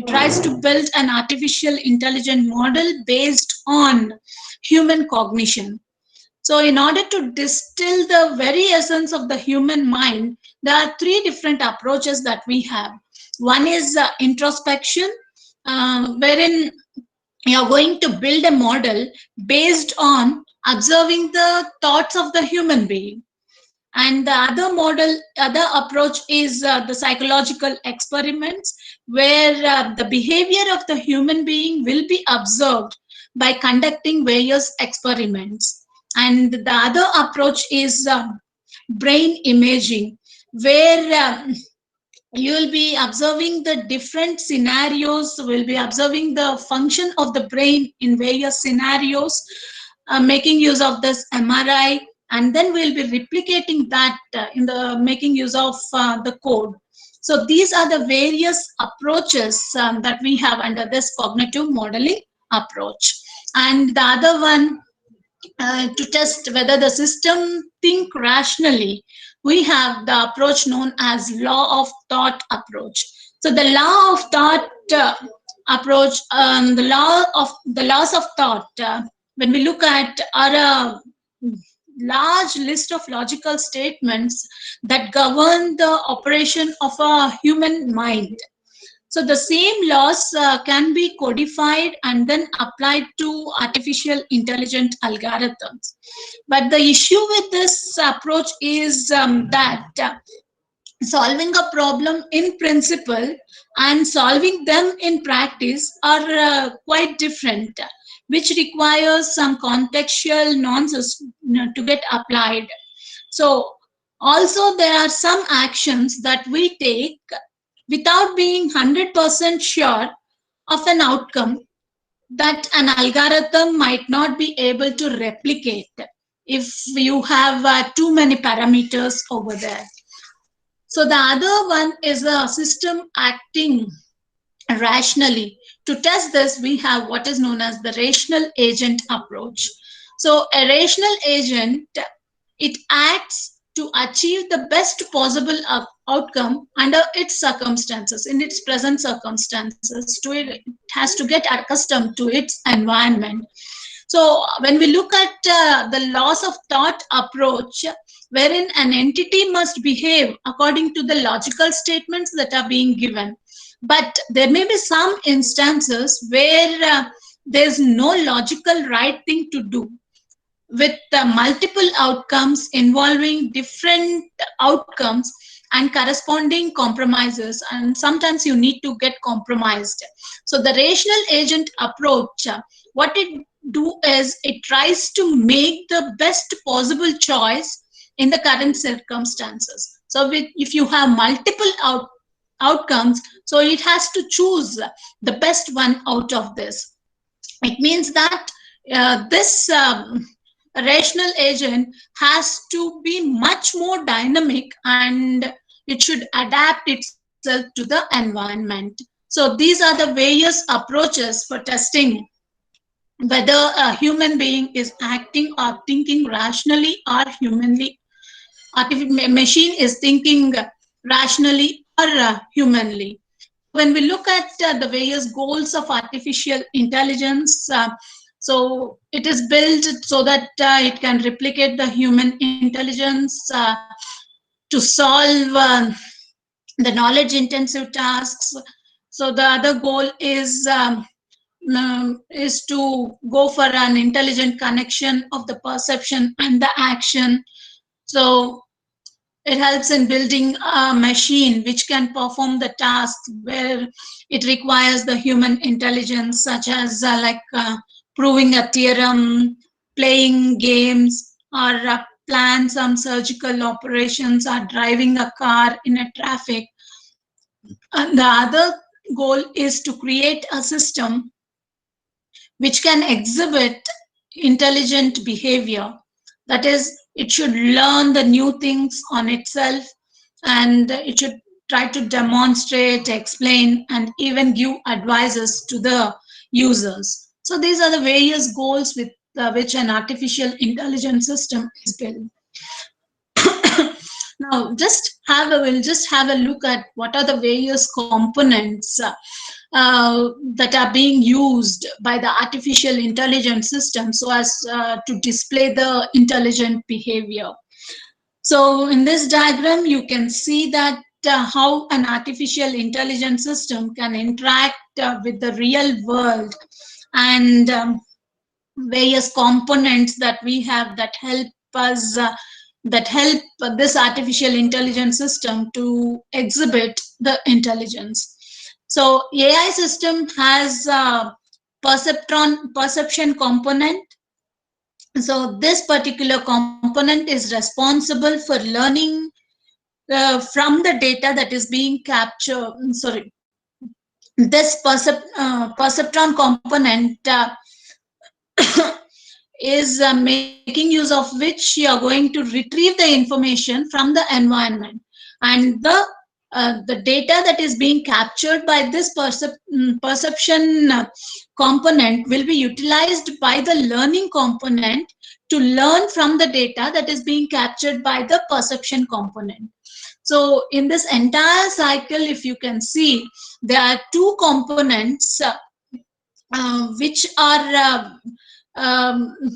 tries to build an artificial intelligent model based on human cognition. So in order to distill the very essence of the human mind, there are three different approaches that we have. One is introspection, wherein you're going to build a model based on observing the thoughts of the human being. And the other approach is the psychological experiments, where the behavior of the human being will be observed by conducting various experiments. And the other approach is brain imaging, where you will be observing the different scenarios, will be observing the function of the brain in various scenarios, making use of this MRI, and then we'll be replicating that in the making use of the code. So these are the various approaches that we have under this cognitive modeling approach. And the other one, to test whether the system think rationally, we have the approach known as law of thought approach. So the law of thought approach, the laws of thought, when we look at are large list of logical statements that govern the operation of a human mind. So the same laws can be codified and then applied to artificial intelligent algorithms. But the issue with this approach is that solving a problem in principle and solving them in practice are quite different, which requires some contextual nuances to get applied. So also there are some actions that we take without being 100% sure of an outcome that an algorithm might not be able to replicate if you have too many parameters over there. So the other one is a system acting rationally. To test this, we have what is known as the rational agent approach. So a rational agent, it acts to achieve the best possible outcome under its circumstances, in its present circumstances. It has to get accustomed to its environment. So when we look at the laws of thought approach, wherein an entity must behave according to the logical statements that are being given, but there may be some instances where there's no logical right thing to do, with multiple outcomes involving different outcomes and corresponding compromises, and sometimes you need to get compromised. So the rational agent approach, what it do is it tries to make the best possible choice in the current circumstances. So if you have multiple outcomes, so it has to choose the best one out of this. It means that this rational agent has to be much more dynamic, and it should adapt itself to the environment. So these are the various approaches for testing whether a human being is acting or thinking rationally or humanly. Machine is thinking rationally or humanly. When we look at the various goals of artificial intelligence, so it is built so that it can replicate the human intelligence to solve the knowledge intensive tasks. So the other goal is to go for an intelligent connection of the perception and the action. So it helps in building a machine which can perform the task where it requires the human intelligence, such as proving a theorem, playing games, or plan some surgical operations, or driving a car in a traffic. And the other goal is to create a system which can exhibit intelligent behavior. That is, it should learn the new things on itself, and it should try to demonstrate, explain, and even give advices to the users. So these are the various goals with which an artificial intelligence system is built. Now, we'll just have a look at what are the various components that are being used by the artificial intelligence system so as to display the intelligent behavior. So in this diagram, you can see that how an artificial intelligence system can interact with the real world, and various components that we have that help us that help this artificial intelligence system to exhibit the intelligence. So AI system has a perception component. So this particular component is responsible for learning from the data that is being captured. Sorry, this perceptron component is making use of which you are going to retrieve the information from the environment, and the data that is being captured by this perception component will be utilized by the learning component to learn from the data that is being captured by the perception component. So in this entire cycle, if you can see, there are two components which are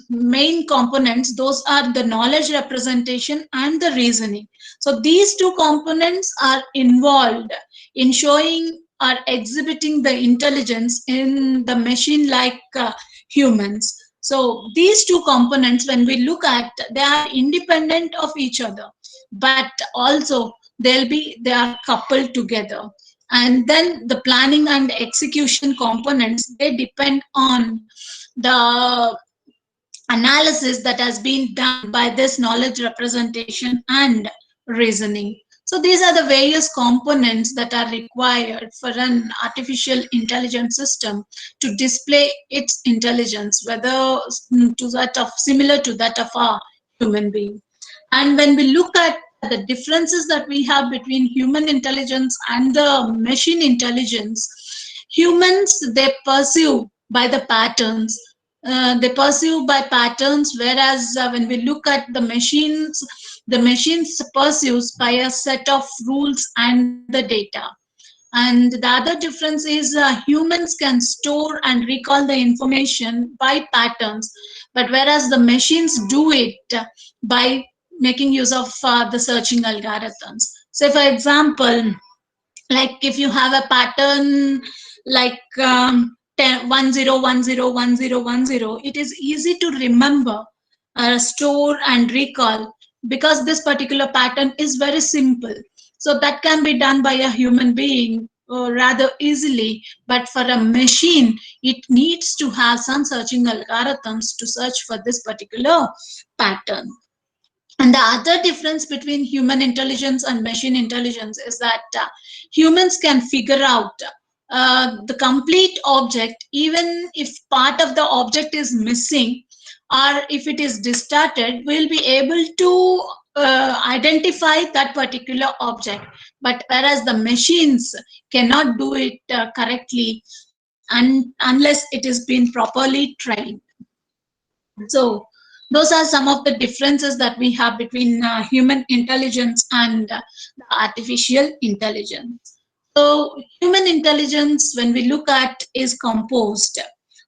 main components. Those are the knowledge representation and the reasoning. So these two components are involved in showing or exhibiting the intelligence in the machine like humans. So these two components, when we look at, they are independent of each other, but also they are coupled together. And then the planning and execution components, they depend on the analysis that has been done by this knowledge representation and reasoning. So these are the various components that are required for an artificial intelligence system to display its intelligence, whether similar to that of a human being. And when we look at the differences that we have between human intelligence and the machine intelligence, humans, they pursue by the patterns. Whereas when we look at the machines pursues by a set of rules and the data. And the other difference is humans can store and recall the information by patterns, but whereas the machines do it by making use of the searching algorithms. So for example, like if you have a pattern like 1010101010, it is easy to remember, store and recall, because this particular pattern is very simple. So that can be done by a human being rather easily, but for a machine, it needs to have some searching algorithms to search for this particular pattern. And the other difference between human intelligence and machine intelligence is that humans can figure out the complete object, even if part of the object is missing or if it is distorted, we'll be able to identify that particular object. But whereas the machines cannot do it correctly unless it is been properly trained. So those are some of the differences that we have between human intelligence and the artificial intelligence. So human intelligence, when we look at, is composed.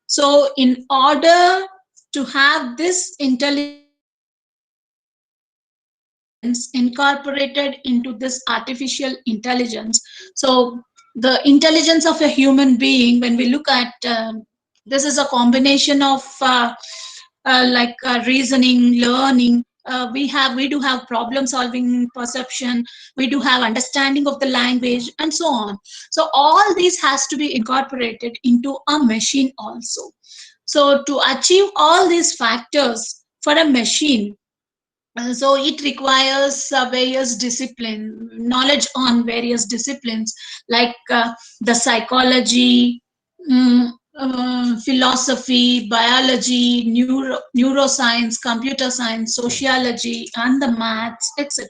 So in order to have this intelligence incorporated into this artificial intelligence, so the intelligence of a human being, when we look at, this is a combination of reasoning, learning. We do have problem solving perception, we do have understanding of the language, and so on. So all these has to be incorporated into a machine also. So to achieve all these factors for a machine, so it requires various knowledge on various disciplines, like the psychology, philosophy, biology, neuroscience, computer science, sociology, and the maths, etc.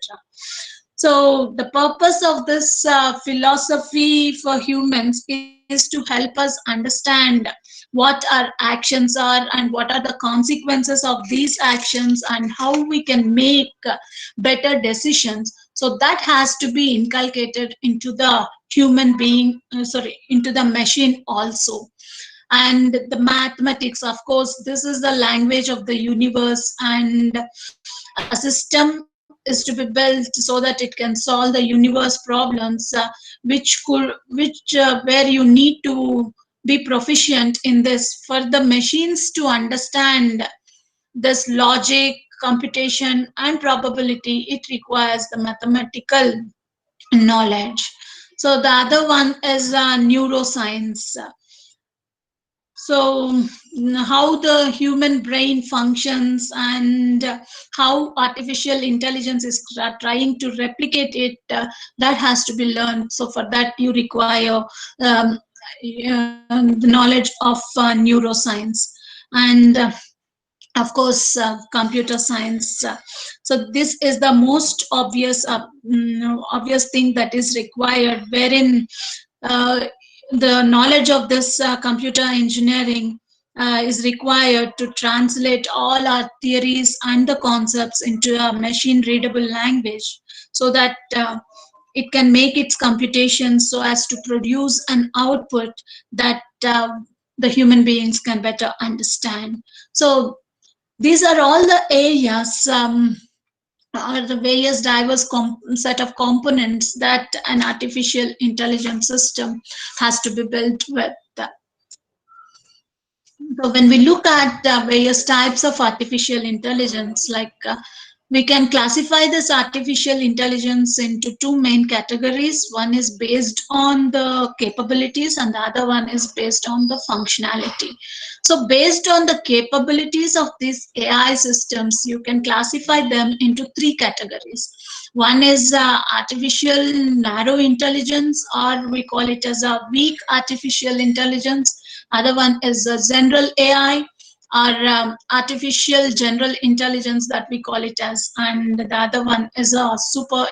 So the purpose of this philosophy for humans is to help us understand what our actions are and what are the consequences of these actions and how we can make better decisions. So that has to be inculcated into the human being, into the machine also. And the mathematics, of course, this is the language of the universe, and a system is to be built so that it can solve the universe problems, where you need to be proficient in this. For the machines to understand this logic, computation, and probability, it requires the mathematical knowledge. So the other one is neuroscience. So how the human brain functions and how artificial intelligence is trying to replicate it, that has to be learned. So for that you require the knowledge of neuroscience, and of course computer science. So this is the most obvious thing that is required, wherein the knowledge of this computer engineering is required to translate all our theories and the concepts into a machine readable language, so that it can make its computations so as to produce an output that the human beings can better understand. So these are all the areas, or the various diverse set of components that an artificial intelligence system has to be built with. So when we look at various types of artificial intelligence, like we can classify this artificial intelligence into two main categories. One is based on the capabilities and the other one is based on the functionality. So based on the capabilities of these AI systems, you can classify them into three categories. One is artificial narrow intelligence, or we call it as a weak artificial intelligence. Other one is general AI, or artificial general intelligence, that we call it as, and the other one is a super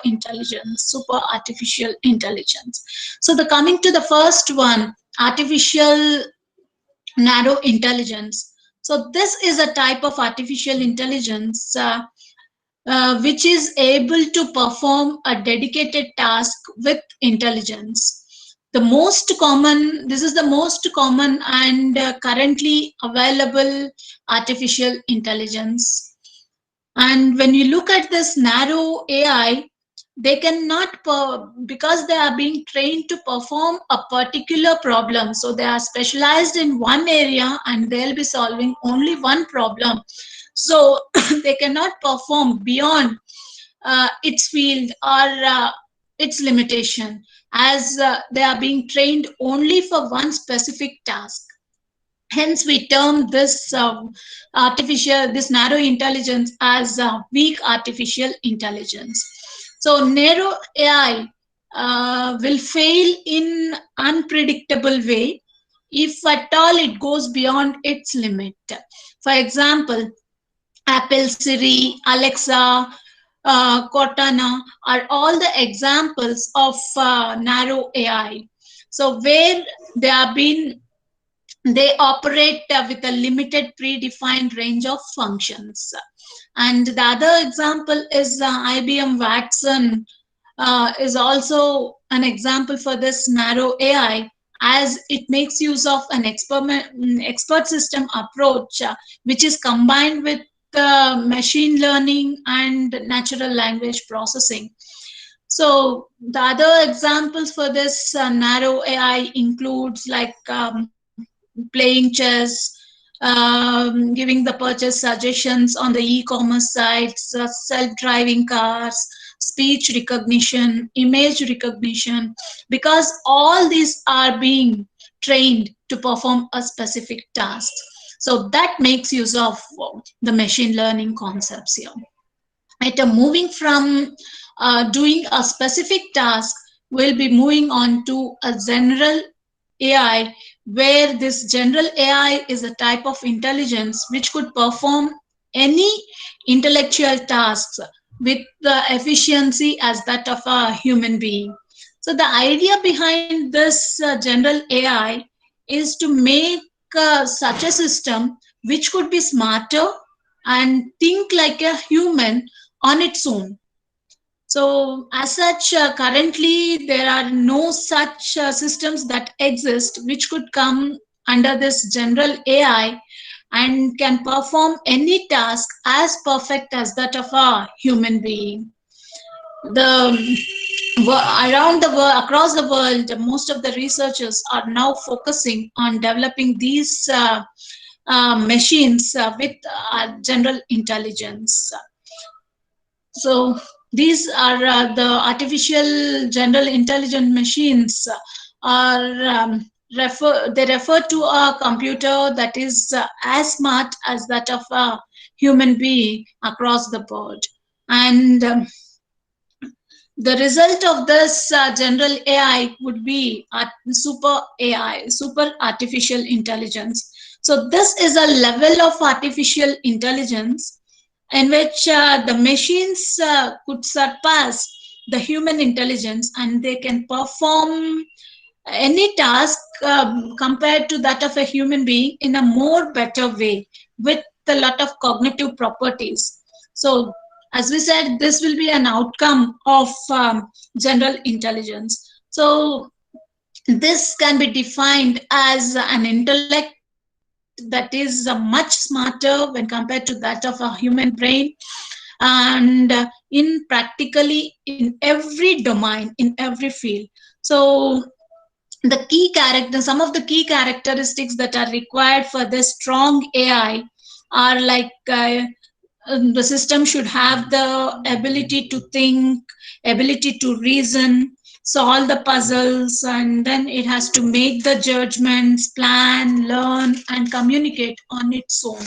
artificial intelligence. So the coming to the first one, artificial narrow intelligence. So this is a type of artificial intelligence which is able to perform a dedicated task with intelligence. This is the most common and currently available artificial intelligence. And when you look at this narrow AI, they cannot, because they are being trained to perform a particular problem. So they are specialized in one area and they'll be solving only one problem. So they cannot perform beyond its field or its limitation, as they are being trained only for one specific task. Hence, we term this this narrow intelligence as weak artificial intelligence. So narrow AI will fail in unpredictable way if at all it goes beyond its limit. For example, Apple, Siri, Alexa, Cortana are all the examples of narrow AI. So where they operate with a limited predefined range of functions. And the other example is IBM Watson is also an example for this narrow AI, as it makes use of an expert system approach, which is combined with machine learning and natural language processing. So the other examples for this narrow AI includes like playing chess, giving the purchase suggestions on the e-commerce sites, self-driving cars, speech recognition, image recognition, because all these are being trained to perform a specific task. So that makes use of the machine learning concepts here. Moving from doing a specific task, we'll be moving on to a general AI, where this general AI is a type of intelligence which could perform any intellectual tasks with the efficiency as that of a human being. So the idea behind this general AI is to make such a system which could be smarter and think like a human on its own. So as such, currently there are no such systems that exist which could come under this general AI and can perform any task as perfect as that of a human being. Around the world, across the world, most of the researchers are now focusing on developing these machines with general intelligence. So these are the artificial general intelligent machines are they refer to a computer that is as smart as that of a human being across the board. And the result of this general AI would be super AI, super artificial intelligence. So this is a level of artificial intelligence in which the machines could surpass the human intelligence, and they can perform any task compared to that of a human being in a more better way with a lot of cognitive properties. So as we said, this will be an outcome of general intelligence. So this can be defined as an intellect that is much smarter when compared to that of a human brain, and in practically in every domain, in every field. So the key character, some of the key characteristics that are required for this strong AI are like the system should have the ability to think, ability to reason, solve the puzzles, and then it has to make the judgments, plan, learn, and communicate on its own.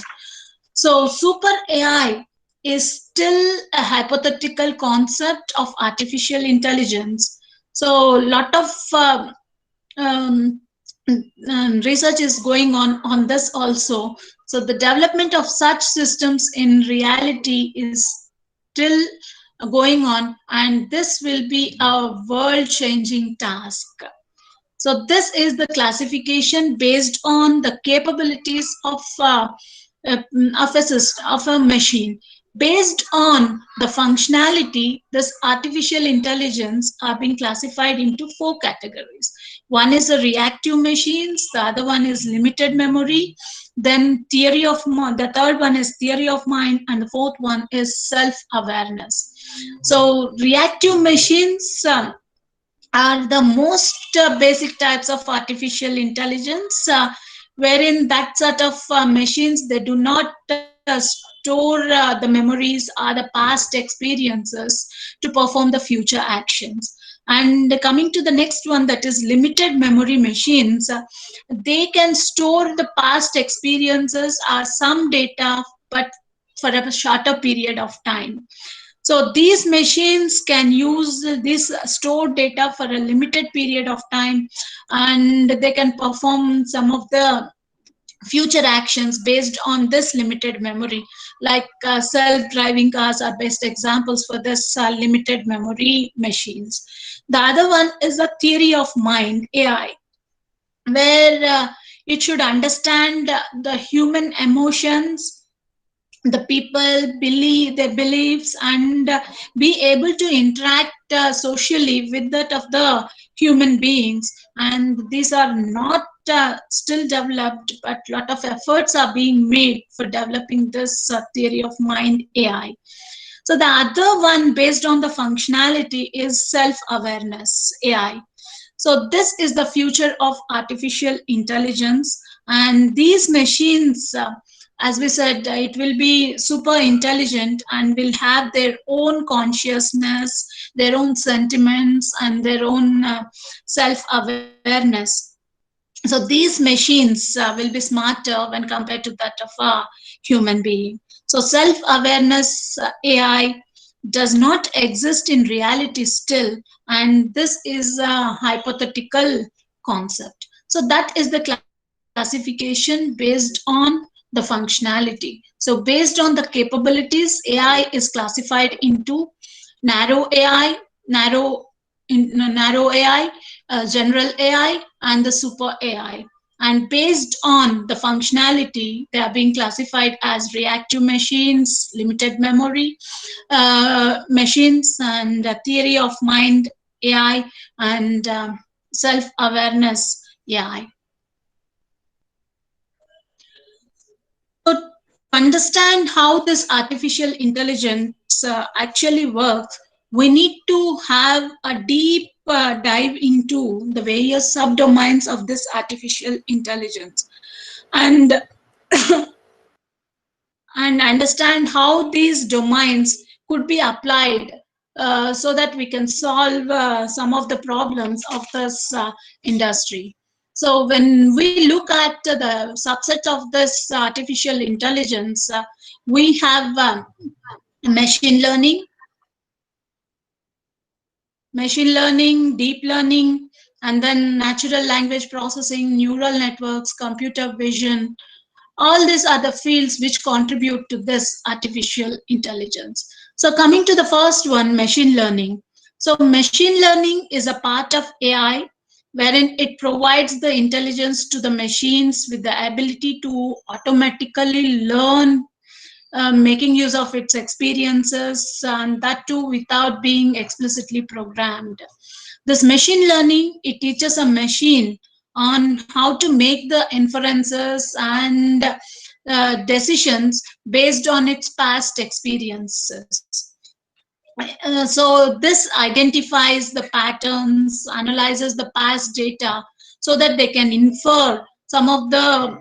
So super AI is still a hypothetical concept of artificial intelligence. So a lot of um, research is going on this also. So the development of such systems in reality is still going on, and this will be a world changing task. So this is the classification based on the capabilities of a system, of a machine. Based on the functionality, this artificial intelligence are being classified into 4 categories. One is the reactive machines, the other one is limited memory, then the third one is theory of mind, and the fourth one is self-awareness. So reactive machines are the most basic types of artificial intelligence, wherein that sort of machines, they do not store the memories or the past experiences to perform the future actions. And coming to the next one, that is limited memory machines, they can store the past experiences or some data, but for a shorter period of time. So these machines can use this stored data for a limited period of time, and they can perform some of the future actions based on this limited memory. Like self-driving cars are best examples for this limited memory machines. The other one is the theory of mind, AI, where it should understand the human emotions, the people believe their beliefs, and be able to interact socially with that of the human beings. And these are not still developed, but a lot of efforts are being made for developing this theory of mind, AI. So the other one based on the functionality is self-awareness, AI. So this is the future of artificial intelligence, and these machines, as we said, it will be super intelligent and will have their own consciousness, their own sentiments, and their own self-awareness. So these machines will be smarter when compared to that of a human being. So self-awareness AI does not exist in reality still, and this is a hypothetical concept. So that is the classification based on the functionality. So based on the capabilities, AI is classified into narrow AI, narrow AI, general AI, and the super AI. And based on the functionality, they are being classified as reactive machines, limited memory machines, and theory of mind AI, and self-awareness AI. So to understand how this artificial intelligence actually works, we need to have a deep dive into the various subdomains of this artificial intelligence, and and understand how these domains could be applied so that we can solve some of the problems of this industry. So when we look at the subset of this artificial intelligence, we have machine learning, deep learning, and then natural language processing, neural networks, computer vision. All these are the fields which contribute to this artificial intelligence. So coming to the first one, machine learning. So machine learning is a part of AI wherein it provides the intelligence to the machines with the ability to automatically learn, making use of its experiences, and that too without being explicitly programmed. This machine learning, it teaches a machine on how to make the inferences and decisions based on its past experiences. So this identifies the patterns, analyzes the past data so that they can infer some of the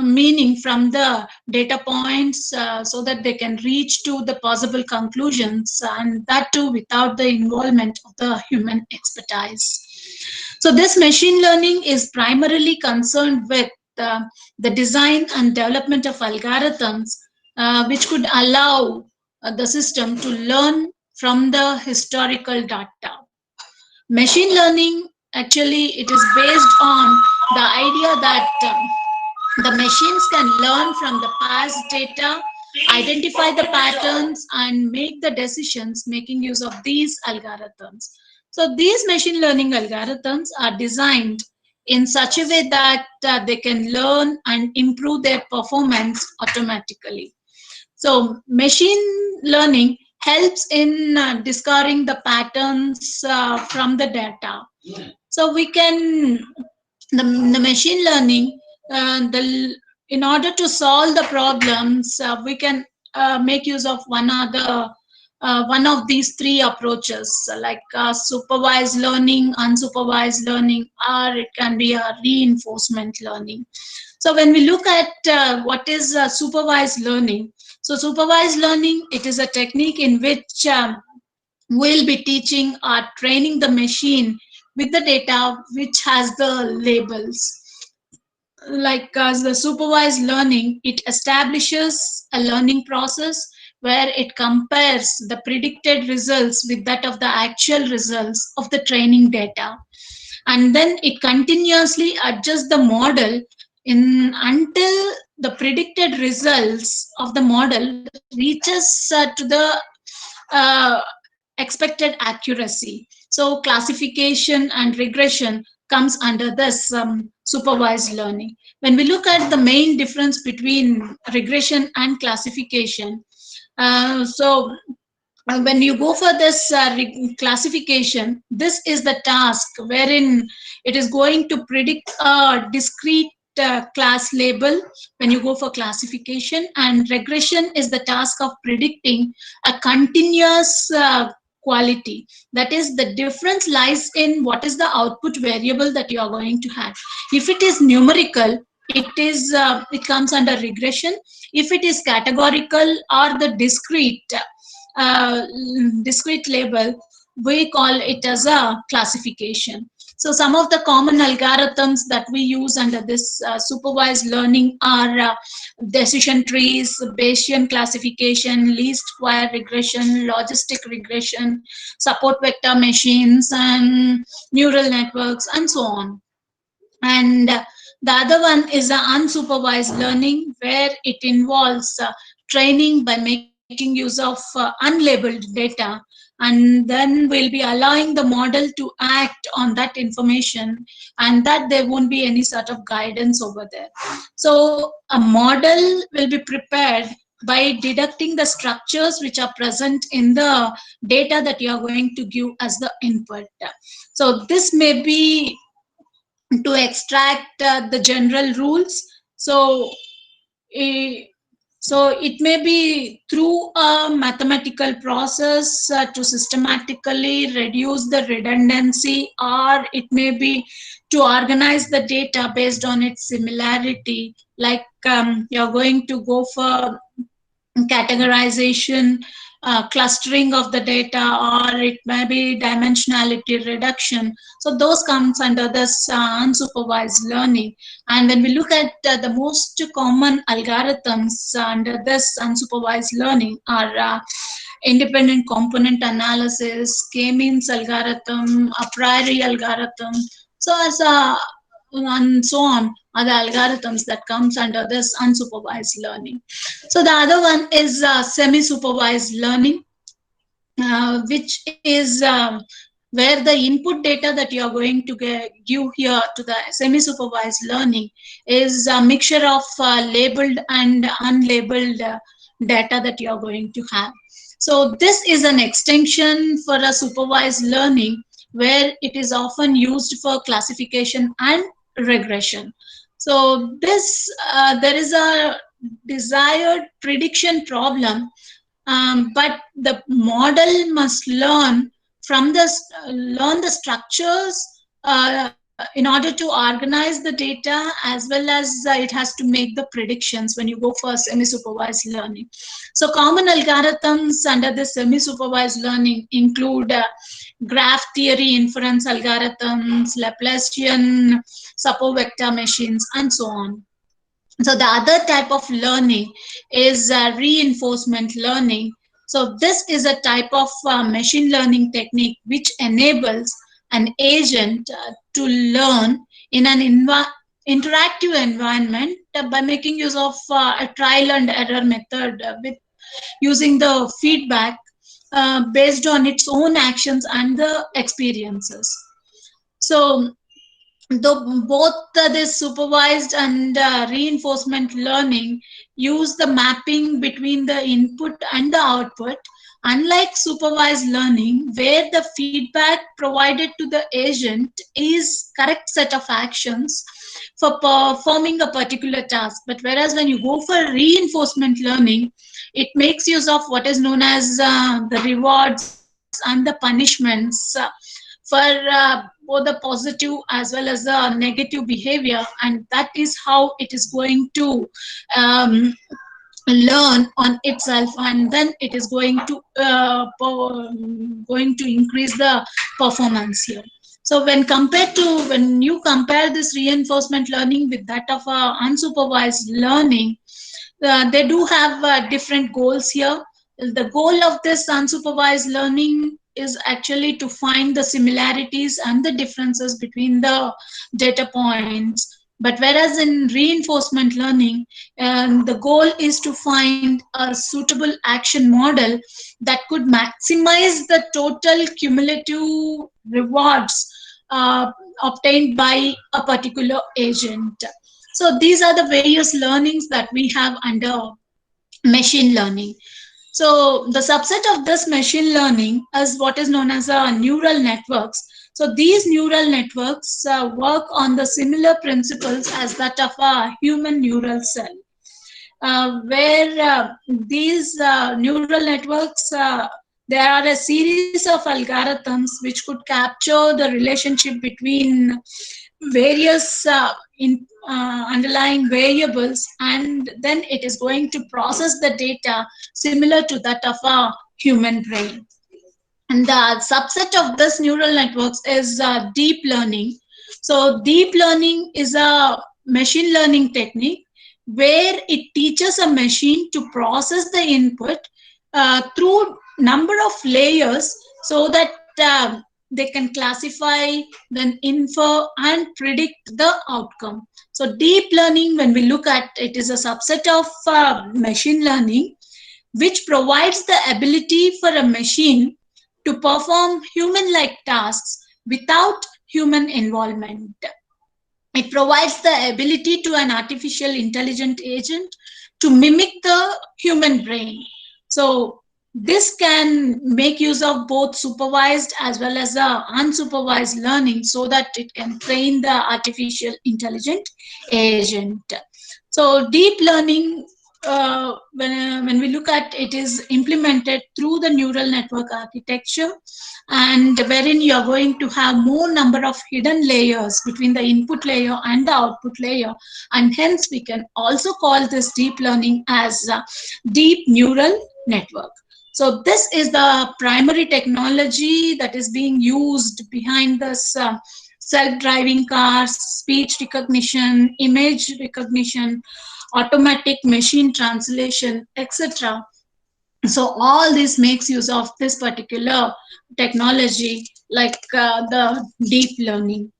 meaning from the data points, so that they can reach to the possible conclusions, and that too without the involvement of the human expertise. So this machine learning is primarily concerned with the design and development of algorithms which could allow the system to learn from the historical data. Machine learning, actually, it is based on the idea that the machines can learn from the past data, identify the patterns, and make the decisions making use of these algorithms. So these machine learning algorithms are designed in such a way that they can learn and improve their performance automatically. So machine learning helps in discovering the patterns from the data. So we can, the machine learning, in order to solve the problems, we can make use of one of these three approaches, like supervised learning, unsupervised learning, or it can be a reinforcement learning. So when we look at what is supervised learning, so supervised learning, it is a technique in which we'll be teaching or training the machine with the data which has the labels. Like as the supervised learning, it establishes a learning process where it compares the predicted results with that of the actual results of the training data. And then it continuously adjusts the model until the predicted results of the model reaches to the uh, expected accuracy. So classification and regression comes under this supervised learning. When we look at the main difference between regression and classification, when you go for this classification, this is the task wherein it is going to predict a discrete class label when you go for classification, and regression is the task of predicting a continuous quality. That is, the difference lies in what is the output variable that you are going to have. If it is numerical, it comes under regression. If it is categorical or the discrete label, we call it as a classification. So some of the common algorithms that we use under this supervised learning are decision trees, Bayesian classification, least square regression, logistic regression, support vector machines, and neural networks, and so on. And the other one is the unsupervised learning, where it involves training by making use of unlabeled data, and then we'll be allowing the model to act on that information, and that there won't be any sort of guidance over there. So a model will be prepared by deducting the structures which are present in the data that you are going to give as the input. So this may be to extract the general rules. So so it may be through a mathematical process to systematically reduce the redundancy, or it may be to organize the data based on its similarity, like you're going to go for categorization, clustering of the data, or it may be dimensionality reduction. So those comes under this unsupervised learning. And when we look at the most common algorithms under this unsupervised learning are independent component analysis, K-means algorithm, a priori algorithm. So as and so on are the algorithms that comes under this unsupervised learning. So the other one is semi-supervised learning, which is where the input data that you are going to give here to the semi-supervised learning is a mixture of labeled and unlabeled data that you are going to have. So this is an extension for a supervised learning, where it is often used for classification and regression. So this there is a desired prediction problem, but the model must learn from the structures in order to organize the data, as well as it has to make the predictions when you go for semi-supervised learning. So common algorithms under this semi-supervised learning include graph theory inference algorithms, Laplacian support vector machines, and so on. So the other type of learning is reinforcement learning. So this is a type of machine learning technique which enables an agent to learn in an interactive environment by making use of a trial and error method with using the feedback based on its own actions and the experiences. So both this supervised and reinforcement learning use the mapping between the input and the output, unlike supervised learning, where the feedback provided to the agent is correct set of actions for performing a particular task. But whereas when you go for reinforcement learning, it makes use of what is known as the rewards and the punishments for both the positive as well as the negative behavior, and that is how it is going to learn on itself, and then it is going to increase the performance here. So when you compare this reinforcement learning with that of unsupervised learning, they do have different goals here. The goal of this unsupervised learning is actually to find the similarities and the differences between the data points. But whereas in reinforcement learning, the goal is to find a suitable action model that could maximize the total cumulative rewards obtained by a particular agent. So these are the various learnings that we have under machine learning. So the subset of this machine learning is what is known as neural networks. So these neural networks work on the similar principles as that of a human neural cell, where these neural networks, there are a series of algorithms which could capture the relationship between various underlying variables, and then it is going to process the data similar to that of a human brain. And the subset of this neural networks is deep learning. So deep learning is a machine learning technique where it teaches a machine to process the input through number of layers, so that they can classify, then infer, and predict the outcome. So deep learning, when we look at it, is a subset of machine learning which provides the ability for a machine to perform human-like tasks without human involvement. It provides the ability to an artificial intelligent agent to mimic the human brain. So this can make use of both supervised as well as unsupervised learning so that it can train the artificial intelligent agent. So deep learning, when we look at it, is implemented through the neural network architecture, and wherein you are going to have more number of hidden layers between the input layer and the output layer, and hence we can also call this deep learning as deep neural network. So this is the primary technology that is being used behind this self-driving cars, speech recognition, image recognition, automatic machine translation, etc. So all this makes use of this particular technology, like the deep learning.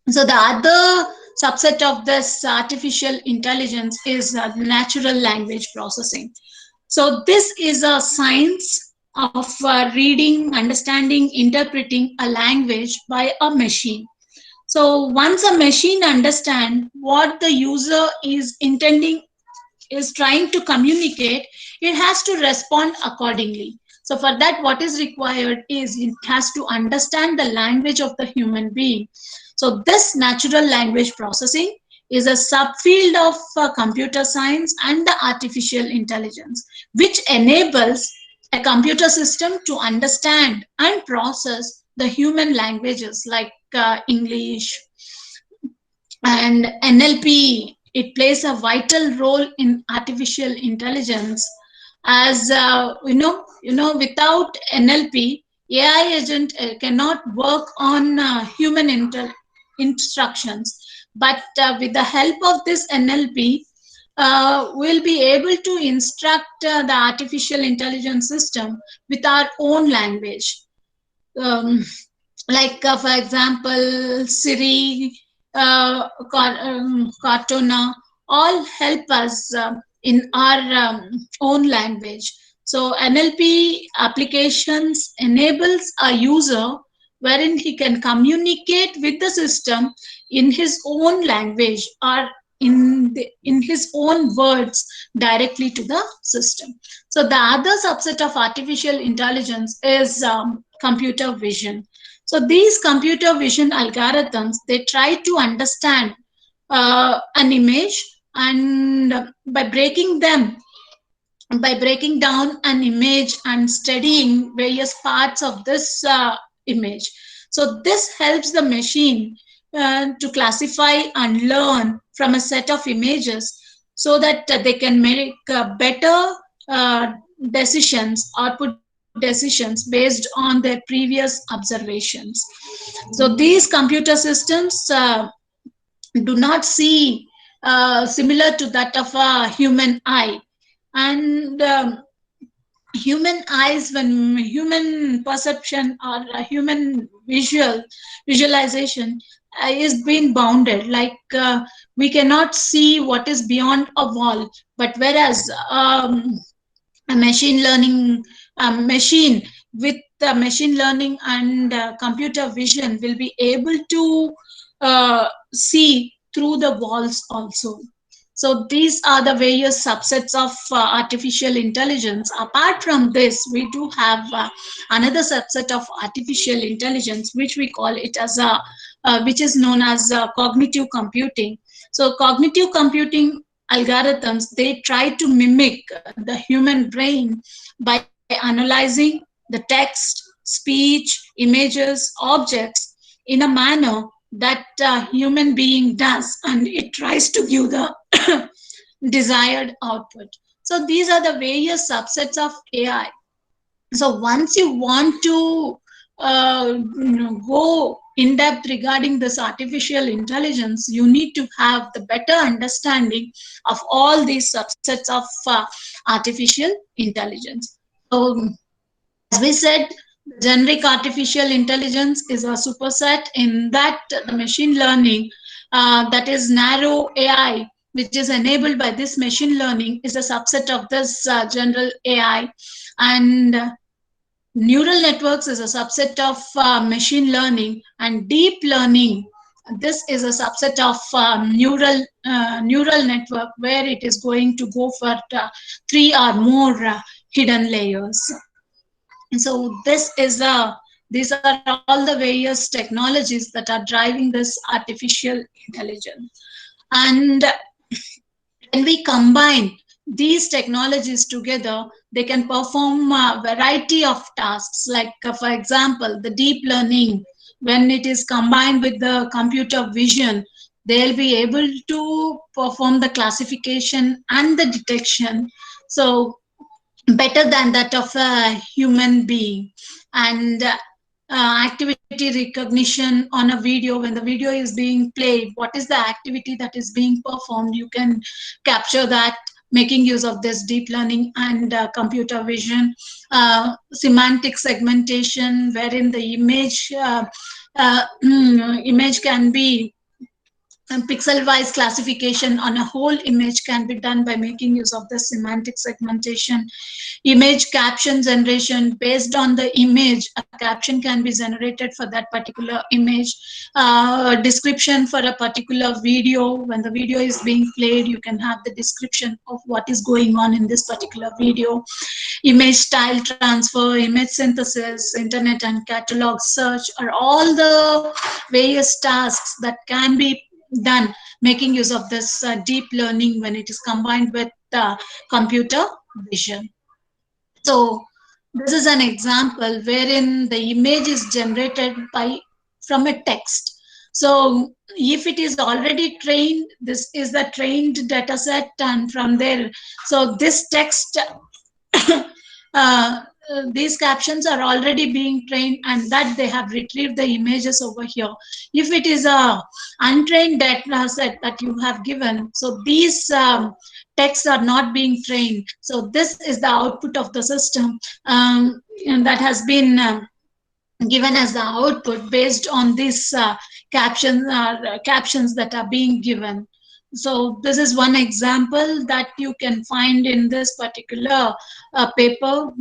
So the other subset of this artificial intelligence is natural language processing. So this is a science of reading, understanding, interpreting a language by a machine. So once a machine understands what the user is trying to communicate, it has to respond accordingly. So for that, what is required is it has to understand the language of the human being. So this natural language processing is a subfield of computer science and the artificial intelligence, which enables a computer system to understand and process the human languages like English and NLP. It plays a vital role in artificial intelligence, as without NLP, AI agent cannot work on human instructions. But with the help of this NLP, we'll be able to instruct the artificial intelligence system with our own language. Like for example, Siri, Cortana, all help us in our own language. So NLP applications enables a user wherein he can communicate with the system in his own language or in his own words directly to the system. So the other subset of artificial intelligence is computer vision. So these computer vision algorithms, they try to understand an image, and by breaking down an image and studying various parts of this image. So this helps the machine to classify and learn from a set of images so that they can make better decisions or put decisions based on their previous observations. So these computer systems do not see similar to that of a human eye. And human eyes, when human perception or human visualization is being bounded, like we cannot see what is beyond a wall, but whereas a machine learning machine with machine learning and computer vision will be able to see through the walls also. So these are the various subsets of artificial intelligence. Apart from this, we do have another subset of artificial intelligence, which we call it as which is known as cognitive computing. So cognitive computing algorithms, they try to mimic the human brain by analyzing the text, speech, images, objects in a manner that human being does, and it tries to give the desired output. So these are the various subsets of AI. So once you want to go in depth regarding this artificial intelligence, you need to have the better understanding of all these subsets of artificial intelligence. So as we said, generic artificial intelligence is a superset, in that the machine learning, that is narrow AI, which is enabled by this machine learning, is a subset of this general AI. And neural networks is a subset of machine learning, and deep learning, this is a subset of neural network, where it is going to go for 3 or more hidden layers. So these are all the various technologies that are driving this artificial intelligence. And when we combine these technologies together, they can perform a variety of tasks. Like, for example, the deep learning, when it is combined with the computer vision, they'll be able to perform the classification and the detection. So better than that of a human being. And activity recognition on a video, when the video is being played, what is the activity that is being performed, you can capture that, making use of this deep learning and computer vision. Semantic segmentation, wherein the image can be, and pixel-wise classification on a whole image can be done by making use of the semantic segmentation. Image caption generation, based on the image, a caption can be generated for that particular image. Description for a particular video, when the video is being played, you can have the description of what is going on in this particular video. Image style transfer, image synthesis, internet and catalog search are all the various tasks that can be done making use of this deep learning when it is combined with computer vision. So this is an example wherein the image is generated from a text. So if it is already trained, this is the trained data set, and from there, so this text these captions are already being trained, and that they have retrieved the images over here. If it is a untrained data set that you have given, so these texts are not being trained. So this is the output of the system, and that has been given as the output based on these captions that are being given. So this is one example that you can find in this particular paper.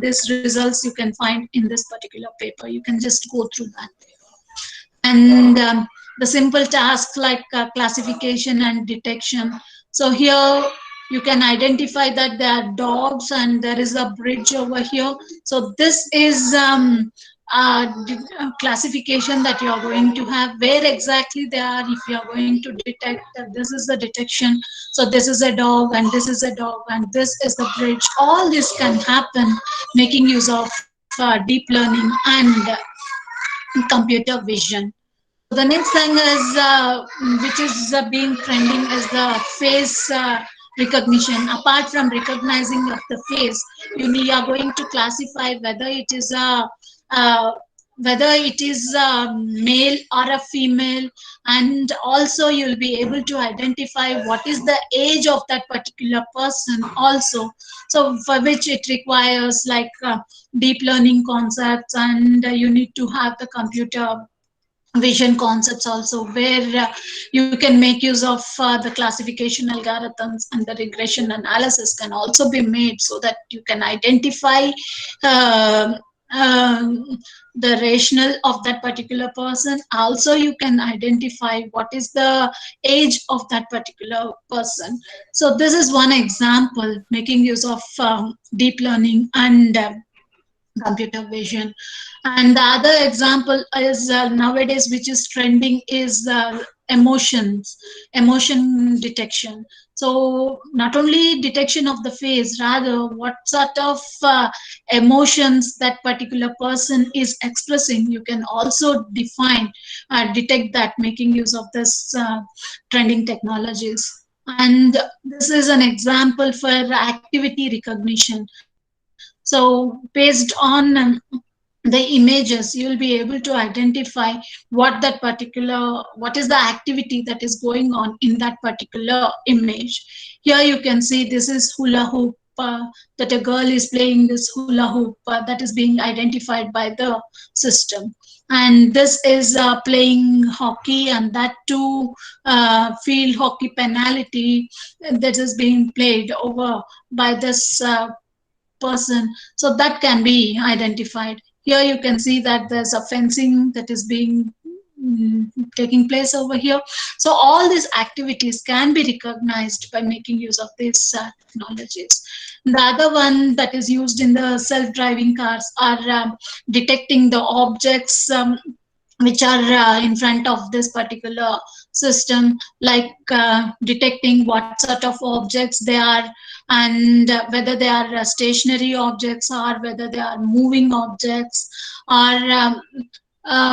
These results you can find in this particular paper. You can just go through that. And the simple tasks like classification and detection. So here you can identify that there are dogs and there is a bridge over here. So this is classification that you are going to have, where exactly they are. If you are going to detect that this is the detection, so this is a dog and this is a dog and this is the bridge. All this can happen making use of deep learning and computer vision. The next thing is which is being trending is the face recognition. Apart from recognizing of the face, you are going to classify whether it is a male or a female, and also you'll be able to identify what is the age of that particular person also. So for which it requires like deep learning concepts, and you need to have the computer vision concepts also, where you can make use of the classification algorithms, and the regression analysis can also be made so that you can identify the rationale of that particular person. Also you can identify what is the age of that particular person. So this is one example making use of deep learning and computer vision. And the other example is nowadays, which is trending, is emotion detection. So not only detection of the face, rather what sort of emotions that particular person is expressing, you can also detect that, making use of this trending technologies. And this is an example for activity recognition. So based on the images, you'll be able to identify what is the activity that is going on in that particular image. Here you can see this is hula hoop, that a girl is playing this hula hoop, that is being identified by the system. And this is playing hockey, and that too field hockey penalty that is being played over by this person. So that can be identified. Here you can see that there's a fencing that is being taking place over here. So all these activities can be recognized by making use of these technologies. The other one that is used in the self-driving cars are detecting the objects which are in front of this particular system, like detecting what sort of objects they are, and whether they are stationary objects or whether they are moving objects, or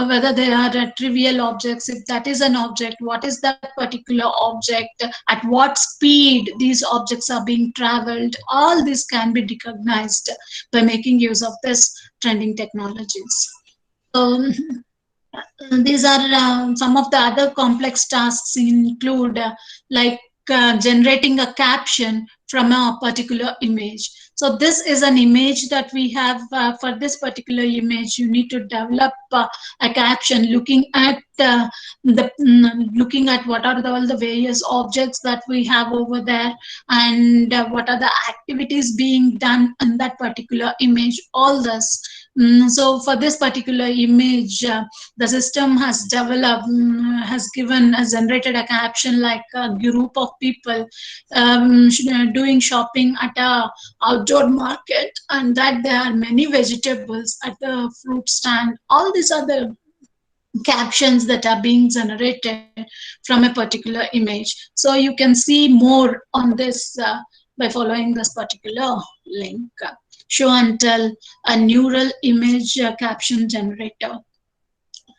whether they are trivial objects. If that is an object, what is that particular object, at what speed these objects are being traveled. All this can be recognized by making use of this trending technologies. So these are some of the other complex tasks include like generating a caption from a particular image. So this is an image that we have. For this particular image, you need to develop a caption looking at looking at what are all the various objects that we have over there, and what are the activities being done in that particular image. All this. So for this particular image, the system has developed, has generated a caption like a group of people doing shopping at a outdoor market, and that there are many vegetables at the fruit stand. All these are the captions that are being generated from a particular image. So you can see more on this by following this particular link. Show and tell, a neural image caption generator.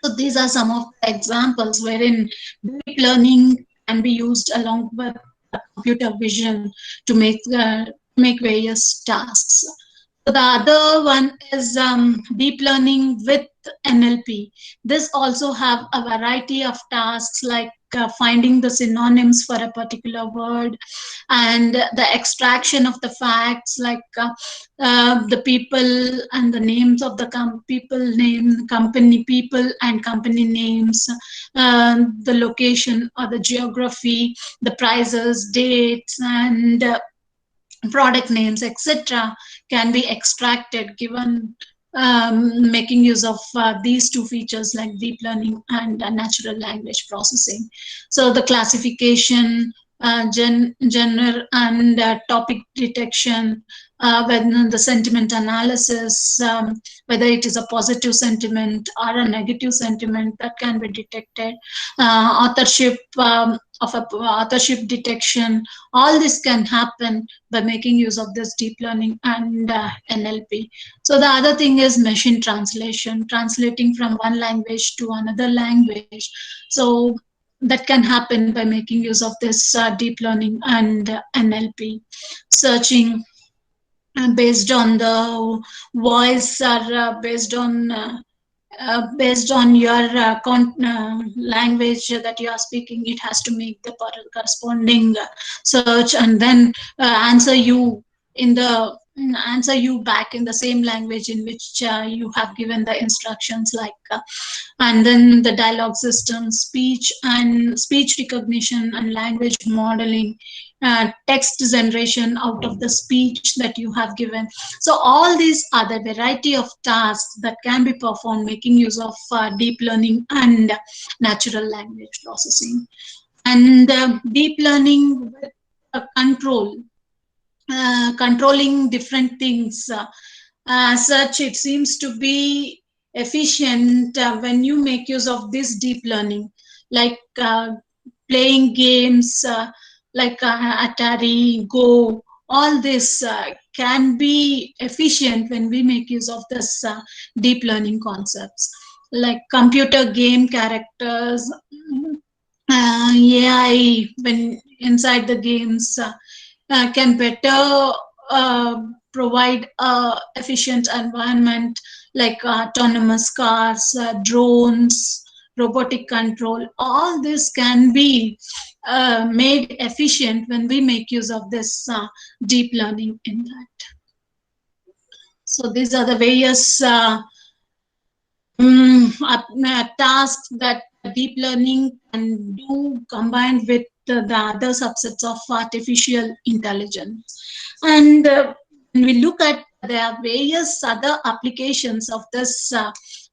So these are some of the examples wherein deep learning can be used along with computer vision to make various tasks. So the other one is deep learning with NLP. This also have a variety of tasks like finding the synonyms for a particular word, and the extraction of the facts, like the people and the names of the company people and company names, the location or the geography, the prices, dates, and product names, etc., can be extracted given making use of these two features like deep learning and natural language processing. So the classification, genre and topic detection, whether the sentiment analysis, whether it is a positive sentiment or a negative sentiment, that can be detected. Authorship authorship detection, all this can happen by making use of this deep learning and NLP. So the other thing is machine translation, translating from one language to another language. So that can happen by making use of this deep learning and NLP. Searching based on the voice, or based on your language that you are speaking, it has to make the corresponding search and then answer you back in the same language in which you have given the instructions, like and then the dialogue system, speech recognition and language modeling, text generation out of the speech that you have given. So all these are the variety of tasks that can be performed making use of deep learning and natural language processing. And deep learning with control, controlling different things. As such, it seems to be efficient when you make use of this deep learning, like playing games like Atari, Go. All this can be efficient when we make use of this deep learning concepts, like computer game characters, AI when inside the games can better provide a efficient environment, like autonomous cars, drones, robotic control. All this can be made efficient when we make use of this deep learning in that. So these are the various tasks that deep learning can do combined with the other subsets of artificial intelligence. And when we look at there are various other applications of this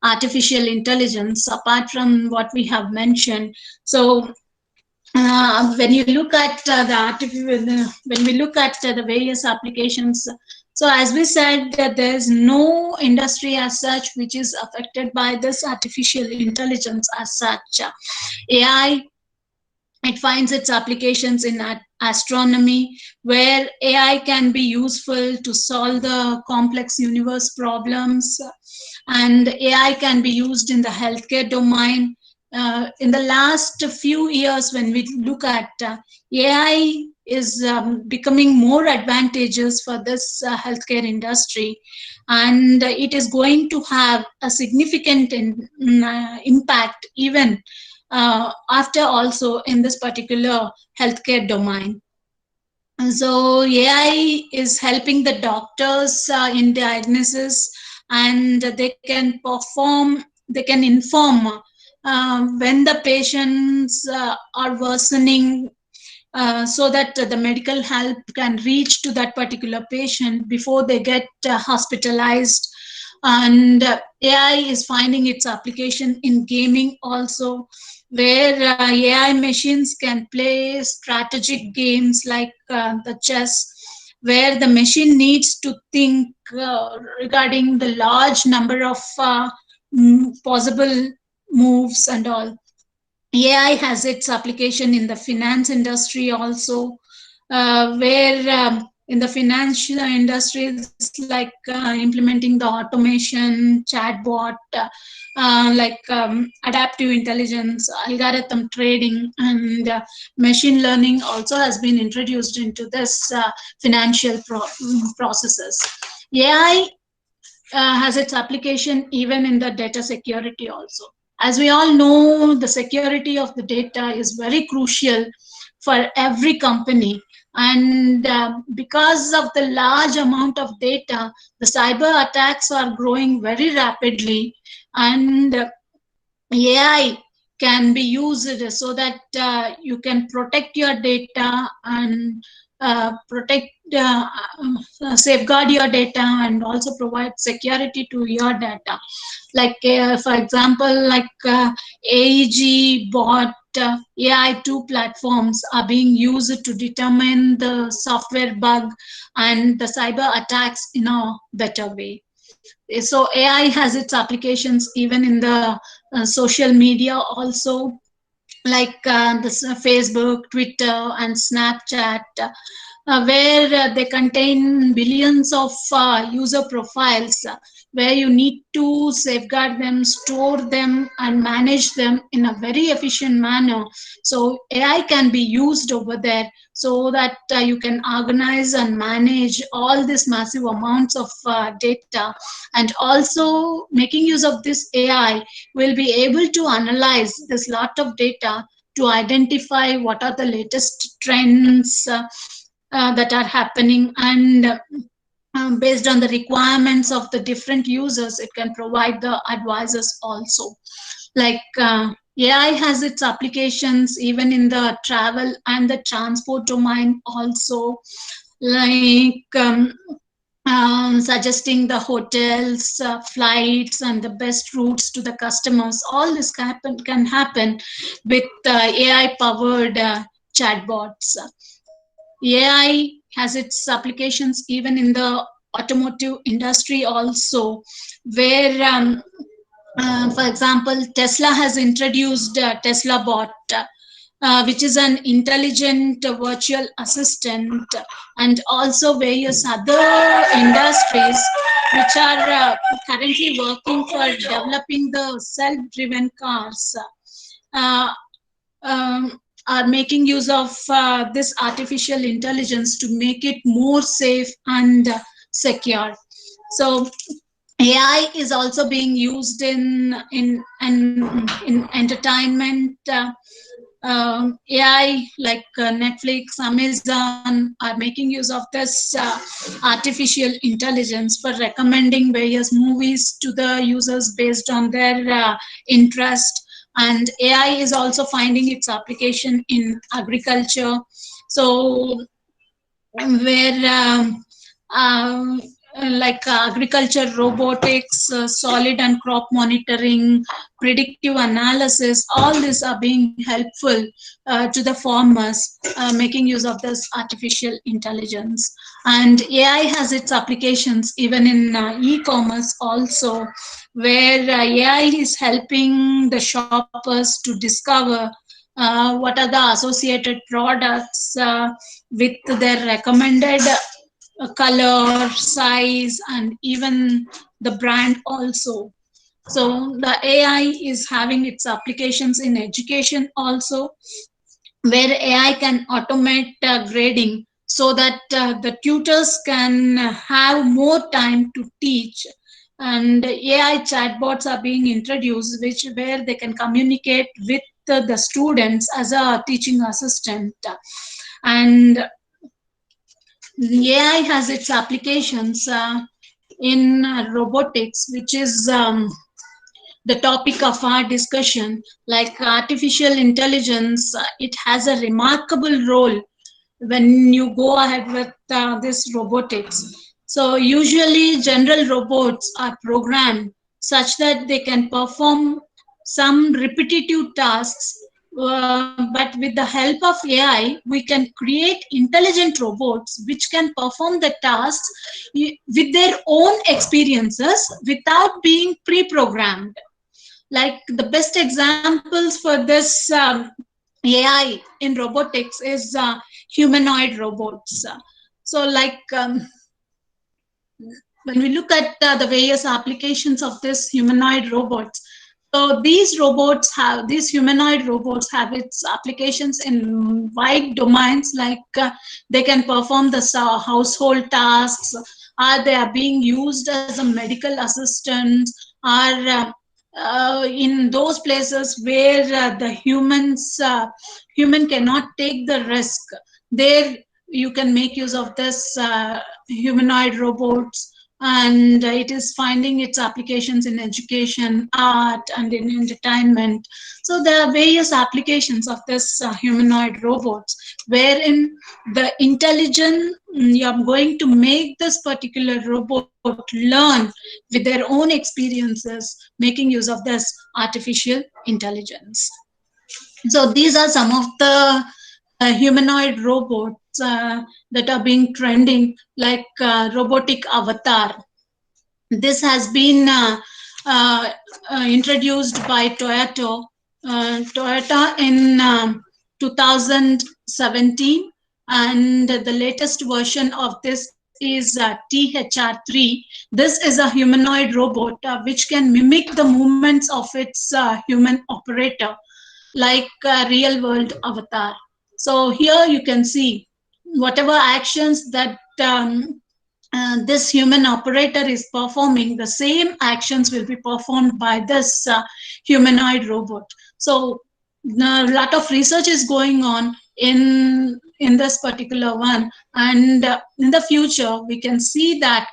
artificial intelligence apart from what we have mentioned. So when you look at when we look at the various applications, so as we said, that there's no industry as such which is affected by this artificial intelligence as such. AI, it finds its applications in astronomy, where AI can be useful to solve the complex universe problems, and AI can be used in the healthcare domain. In the last few years, when we look at AI is becoming more advantageous for this healthcare industry, and it is going to have a significant impact even after also in this particular healthcare domain. And so AI is helping the doctors in diagnosis, and they can inform when the patients are worsening, so that the medical help can reach to that particular patient before they get hospitalized. And AI is finding its application in gaming also, where AI machines can play strategic games like the chess, where the machine needs to think regarding the large number of possible moves and all. AI has its application in the finance industry also, where in the financial industry, it's like implementing the automation, chatbot, like adaptive intelligence, algorithm trading, and machine learning also has been introduced into this financial processes. AI has its application even in the data security also. As we all know, the security of the data is very crucial for every company. And because of the large amount of data, the cyber attacks are growing very rapidly. And AI can be used so that you can protect your data and safeguard your data, and also provide security to your data. Like for example, like AEG bot, AI2 platforms are being used to determine the software bug and the cyber attacks in a better way. So AI has its applications even in the social media also, like this Facebook, Twitter, and Snapchat, where they contain billions of user profiles, where you need to safeguard them, store them, and manage them in a very efficient manner. So AI can be used over there, so that you can organize and manage all these massive amounts of data. And also, making use of this AI will be able to analyze this lot of data to identify what are the latest trends that are happening, and based on the requirements of the different users, it can provide the advisors also. Like AI has its applications even in the travel and the transport domain also, like suggesting the hotels, flights, and the best routes to the customers. All this can happen with AI-powered chatbots. AI has its applications even in the automotive industry also, where for example, Tesla has introduced Tesla Bot, which is an intelligent virtual assistant, and also various other industries which are currently working for developing the self-driven cars. Uh, are making use of this artificial intelligence to make it more safe and secure. So AI is also being used in entertainment. AI like Netflix, Amazon are making use of this artificial intelligence for recommending various movies to the users based on their interest. And AI is also finding its application in agriculture. So where like agriculture robotics, solid and crop monitoring, predictive analysis, all these are being helpful to the farmers making use of this artificial intelligence. And AI has its applications even in e-commerce also, where AI is helping the shoppers to discover what are the associated products with their recommended color, size, and even the brand also. So the AI is having its applications in education also, where AI can automate grading so that the tutors can have more time to teach. And AI chatbots are being introduced, which where they can communicate with the students as a teaching assistant. And AI has its applications in robotics, which is the topic of our discussion. Like artificial intelligence, it has a remarkable role when you go ahead with this robotics. So usually general robots are programmed such that they can perform some repetitive tasks, but with the help of AI, we can create intelligent robots which can perform the tasks with their own experiences without being pre-programmed. Like the best examples for this AI in robotics is humanoid robots. So like when we look at the various applications of this humanoid robots, so these humanoid robots have its applications in wide domains, like they can perform the household tasks, or they are being used as a medical assistant, or in those places where the human cannot take the risk. There you can make use of this humanoid robots, and it is finding its applications in education, art, and in entertainment. So there are various applications of this humanoid robots, wherein the intelligent, you are going to make this particular robot learn with their own experiences, making use of this artificial intelligence. So these are some of the humanoid robots that are being trending, like robotic avatar. This has been introduced by Toyota in 2017, and the latest version of this is THR3. This is a humanoid robot which can mimic the movements of its human operator, like a real world avatar. So here you can see whatever actions that this human operator is performing, the same actions will be performed by this humanoid robot. So a lot of research is going on in this particular one, and in the future we can see that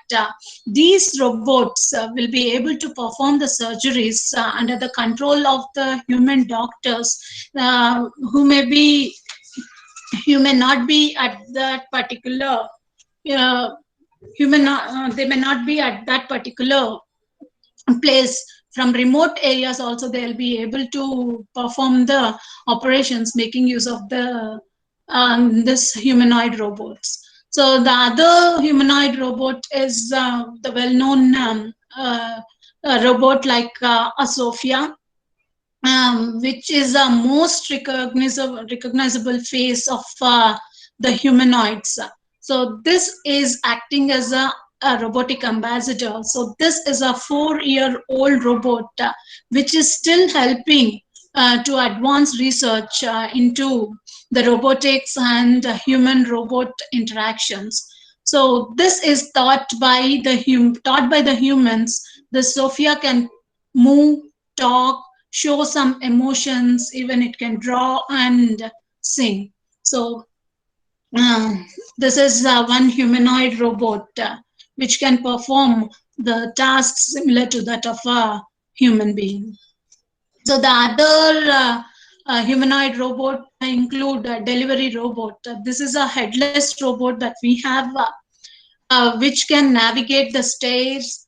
these robots will be able to perform the surgeries under the control of the human doctors, who may not be at that particular they may not be at that particular place. From remote areas also they'll be able to perform the operations, making use of the this humanoid robots. So the other humanoid robot is the well-known robot like a Sophia, which is a most recognizable face of the humanoids. So this is acting as a robotic ambassador. So this is a 4-year-old robot which is still helping to advance research into the robotics and human robot interactions. So this is taught by the humans. The Sophia can move, talk, show some emotions, even it can draw and sing. So this is one humanoid robot which can perform the tasks similar to that of a human being. So the other humanoid robot include a delivery robot. This is a headless robot that we have which can navigate the stairs,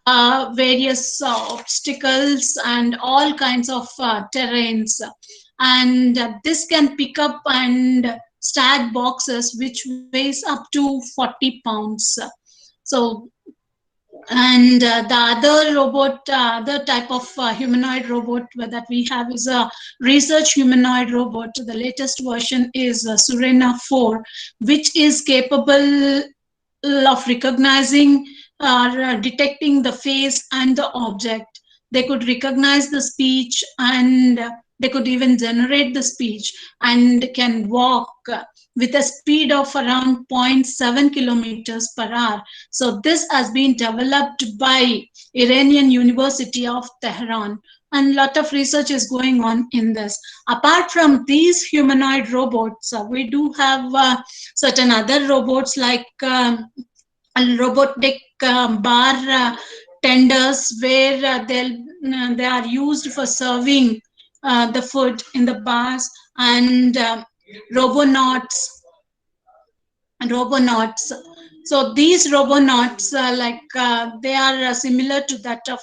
various obstacles, and all kinds of terrains. And this can pick up and stack boxes which weighs up to 40 pounds. So, and the other robot, other type of humanoid robot that we have is a research humanoid robot. The latest version is Surena 4, which is capable of recognizing or detecting the face and the object. They could recognize the speech, and they could even generate the speech, and can walk with a speed of around 0.7 kilometers per hour. So this has been developed by Iranian University of Tehran, and a lot of research is going on in this. Apart from these humanoid robots, we do have certain other robots like robotic bar tenders, where they are used for serving the food in the bars, and robonauts. So these robonauts, they are similar to that of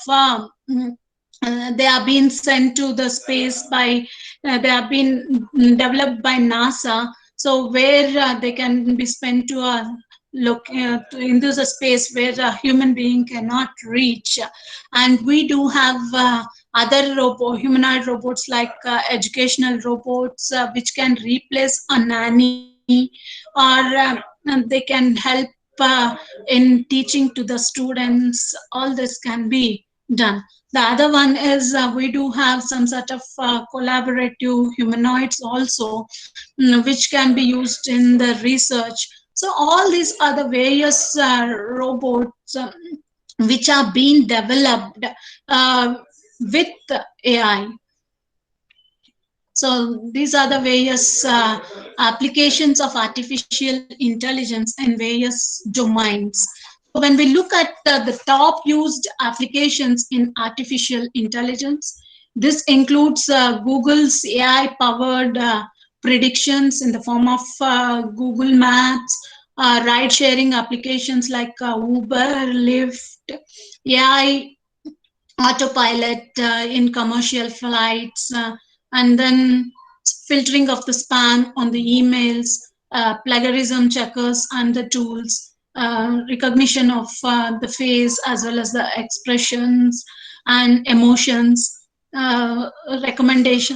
they are being sent to the space by they have been developed by NASA. So where they can be spent to a look into a space where a human being cannot reach. And we do have other humanoid robots like educational robots, which can replace a nanny, or they can help in teaching to the students. All this can be done. The other one is we do have some sort of collaborative humanoids also, which can be used in the research. So all these are the various robots which are being developed with AI. So these are the various applications of artificial intelligence in various domains. So when we look at the top used applications in artificial intelligence, this includes Google's AI-powered predictions in the form of Google Maps, ride-sharing applications like Uber, Lyft, AI autopilot in commercial flights, and then filtering of the spam on the emails, plagiarism checkers and the tools, recognition of the face as well as the expressions and emotions,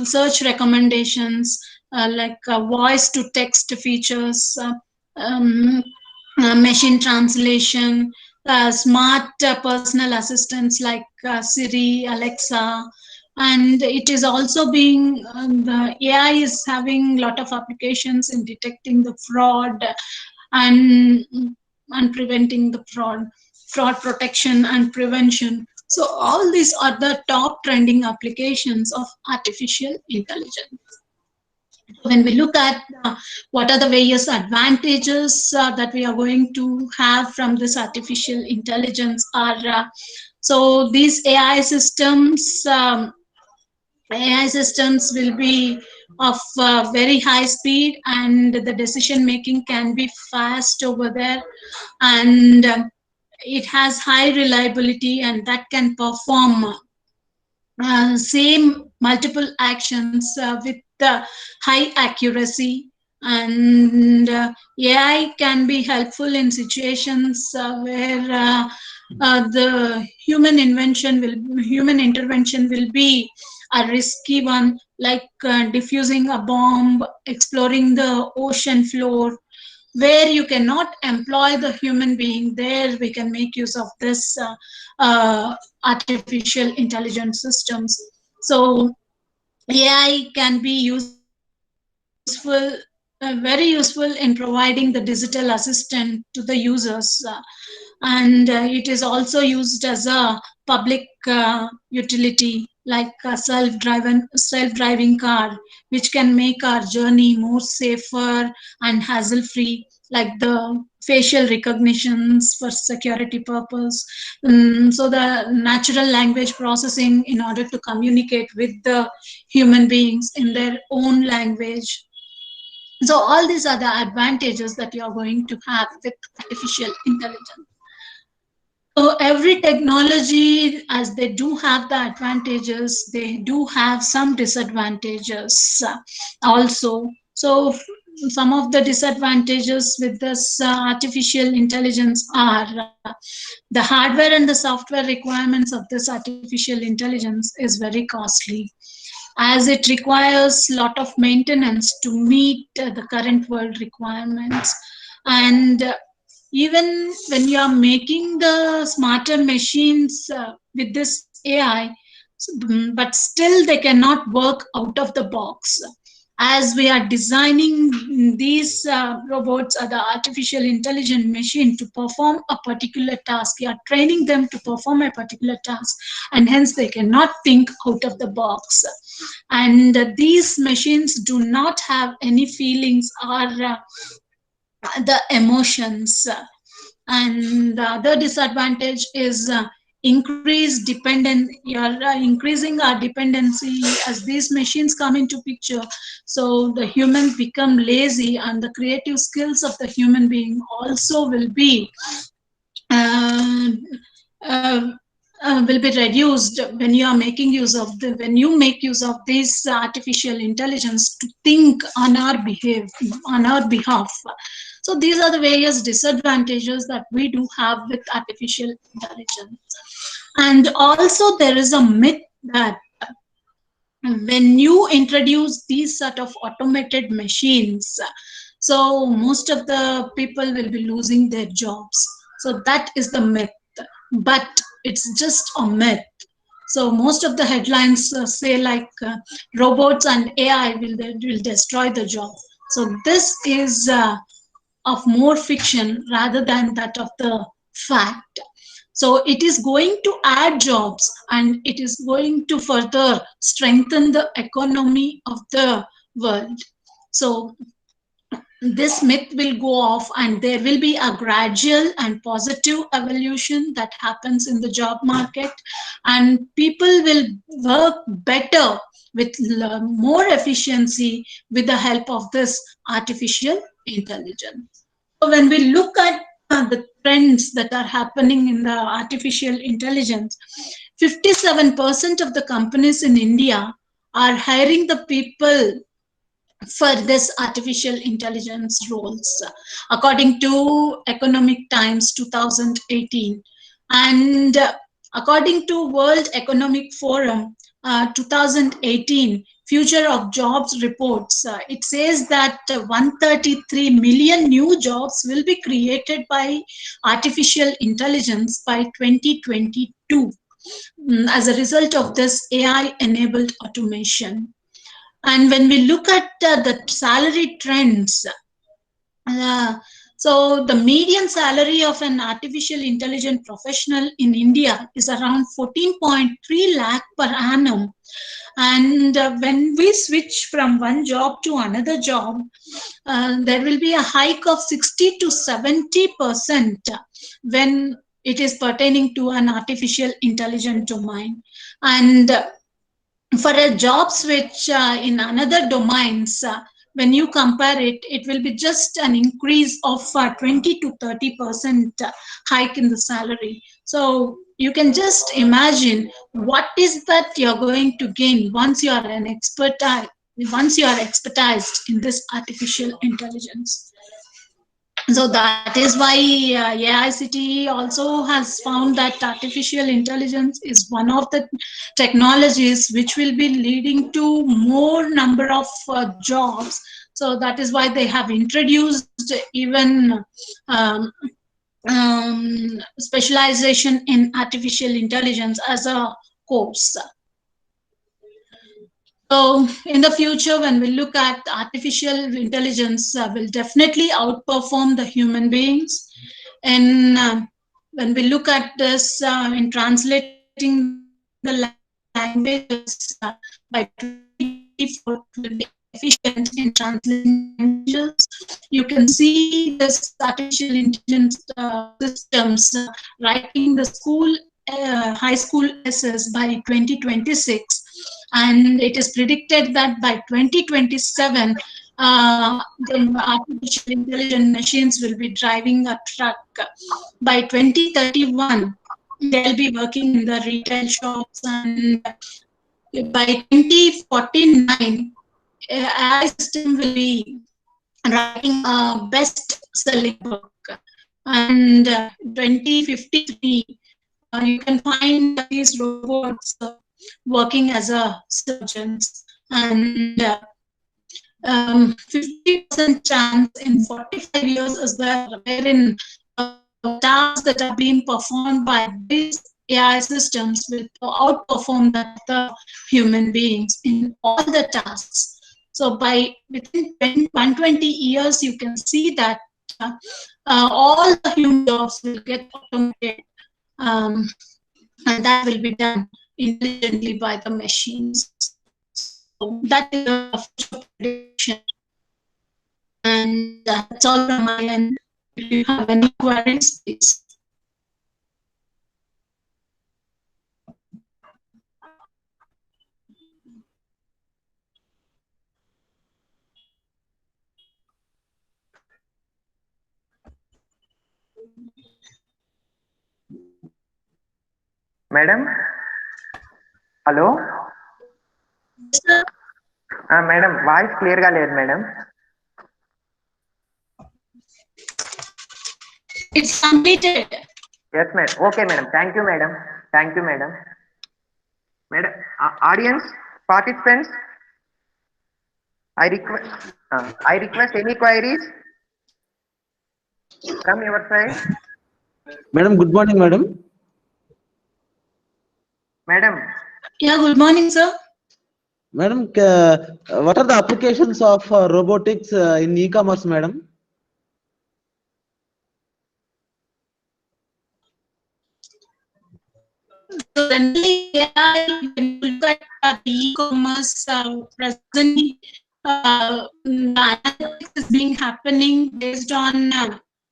search recommendations like voice to text features, machine translation, smart personal assistants like Siri, Alexa, and it is also being the AI is having a lot of applications in detecting the fraud and preventing the fraud protection and prevention. So all these are the top trending applications of artificial intelligence. When we look at what are the various advantages that we are going to have from this artificial intelligence are, so these AI systems will be of very high speed, and the decision making can be fast over there, and it has high reliability, and that can perform same multiple actions with high accuracy. And AI can be helpful in situations where the human intervention will be a risky one, like diffusing a bomb, exploring the ocean floor, where you cannot employ the human being. There we can make use of this artificial intelligence systems. So AI can be very useful in providing the digital assistant to the users, and it is also used as a public utility, like a self-driving car, which can make our journey more safer and hassle-free, like the facial recognitions for security purpose. So the natural language processing in order to communicate with the human beings in their own language. So all these are the advantages that you are going to have with artificial intelligence. So every technology, as they do have the advantages, they do have some disadvantages also. So some of the disadvantages with this artificial intelligence are the hardware and the software requirements of this artificial intelligence is very costly, as it requires a lot of maintenance to meet the current world requirements. And even when you are making the smarter machines with this AI, but still they cannot work out of the box. As we are designing these robots or the artificial intelligent machine to perform a particular task, we are training them to perform a particular task, and hence they cannot think out of the box. And these machines do not have any feelings or the emotions. And the other disadvantage is increasing our dependency as these machines come into picture. So the humans become lazy, and the creative skills of the human being also will be reduced when you are making use of when you make use of this artificial intelligence to think on our behalf. So these are the various disadvantages that we do have with artificial intelligence. And also there is a myth that when you introduce these sort of automated machines, so most of the people will be losing their jobs. So that is the myth, but it's just a myth. So most of the headlines say like robots and AI will destroy the job. So this is of more fiction rather than that of the fact. So it is going to add jobs, and it is going to further strengthen the economy of the world. So this myth will go off, and there will be a gradual and positive evolution that happens in the job market, and people will work better with more efficiency with the help of this artificial intelligence. So when we look at the trends that are happening in the artificial intelligence, 57% of the companies in India are hiring the people for this artificial intelligence roles, according to Economic Times 2018. And according to World Economic Forum 2018 Future of Jobs reports, it says that 133 million new jobs will be created by artificial intelligence by 2022 as a result of this AI-enabled automation. And when we look at the salary trends, so the median salary of an artificial intelligent professional in India is around 14.3 lakh per annum. And when we switch from one job to another job, there will be a hike of 60 to 70% when it is pertaining to an artificial intelligent domain. And for a job switch in another domains, when you compare it, it will be just an increase of 20 to 30% hike in the salary. So you can just imagine what is that you're going to gain once you are expertized in this artificial intelligence. So that is why AICTE also has found that artificial intelligence is one of the technologies which will be leading to more number of jobs. So that is why they have introduced even specialization in artificial intelligence as a course. So in the future, when we look at artificial intelligence, will definitely outperform the human beings. And when we look at this in translating the languages by 2024, will be efficient in translating languages. You can see this artificial intelligence systems writing the high school essays by 2026. And it is predicted that by 2027, the artificial intelligent machines will be driving a truck. By 2031, they'll be working in the retail shops, and by 2049, AI system will be writing a best-selling book. And 2053, you can find these robots working as a surgeons, and 50% chance in 45 years is there wherein tasks that are being performed by these AI systems will outperform that of the human beings in all the tasks. So by within 120 years, you can see that all the human jobs will get automated, and that will be done intelligently by the machines. So that is a future prediction. And that's all from my end. If you have any queries, please. Madam? Hello? Yes, sir. Madam, voice clear ga లేదు madam. It's completed. Yes, madam. Okay, madam. Thank you, madam. Thank you, madam. Madam, audience, participants, I request any queries from your side. Madam, good morning, madam. Madam, Yeah, good morning, sir. Madam, what are the applications of robotics in e-commerce, madam? So generally, AI, when you look at the e-commerce presently, analytics is being happening based on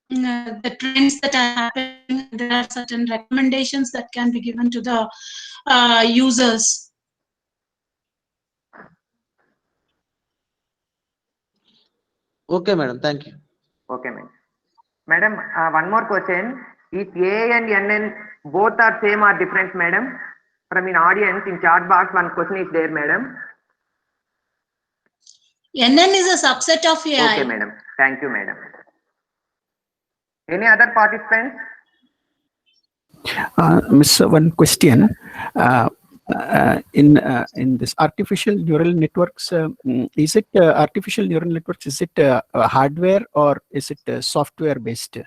the trends that are happening. There are certain recommendations that can be given to the users. Okay, madam. Thank you. okay, madam. Madam, one more question. If A and NN both are same or different, madam? From in audience, in chat box, one question is there, madam. NN is a subset of AI. Okay, madam. Thank you, madam. Any other participants? Miss, one question. In this artificial neural networks, is it artificial neural networks? Is it hardware or is it software based?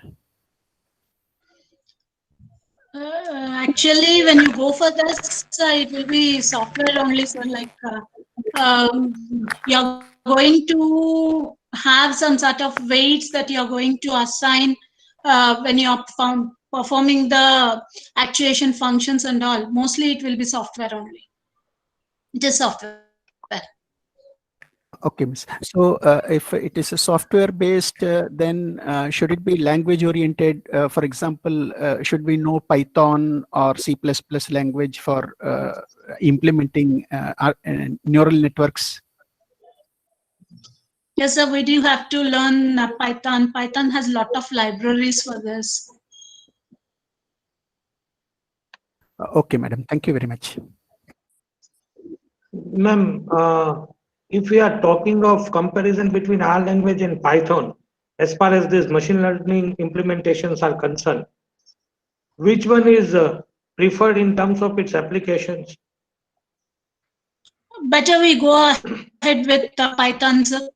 Actually, when you go for this, it will be software only. So, like, you're going to have some sort of weights that you're going to assign when you're performing the actuation functions and all. Mostly, it will be software only. It is software. Okay, miss. So if it is a software based, then should it be language oriented? For example, should we know Python or C++ language for implementing neural networks? Yes, sir, we do have to learn Python. Python has a lot of libraries for this. Okay, madam. Thank you very much. Ma'am, if we are talking of comparison between R language and Python, as far as these machine learning implementations are concerned, which one is preferred in terms of its applications? Better we go ahead with Python, sir.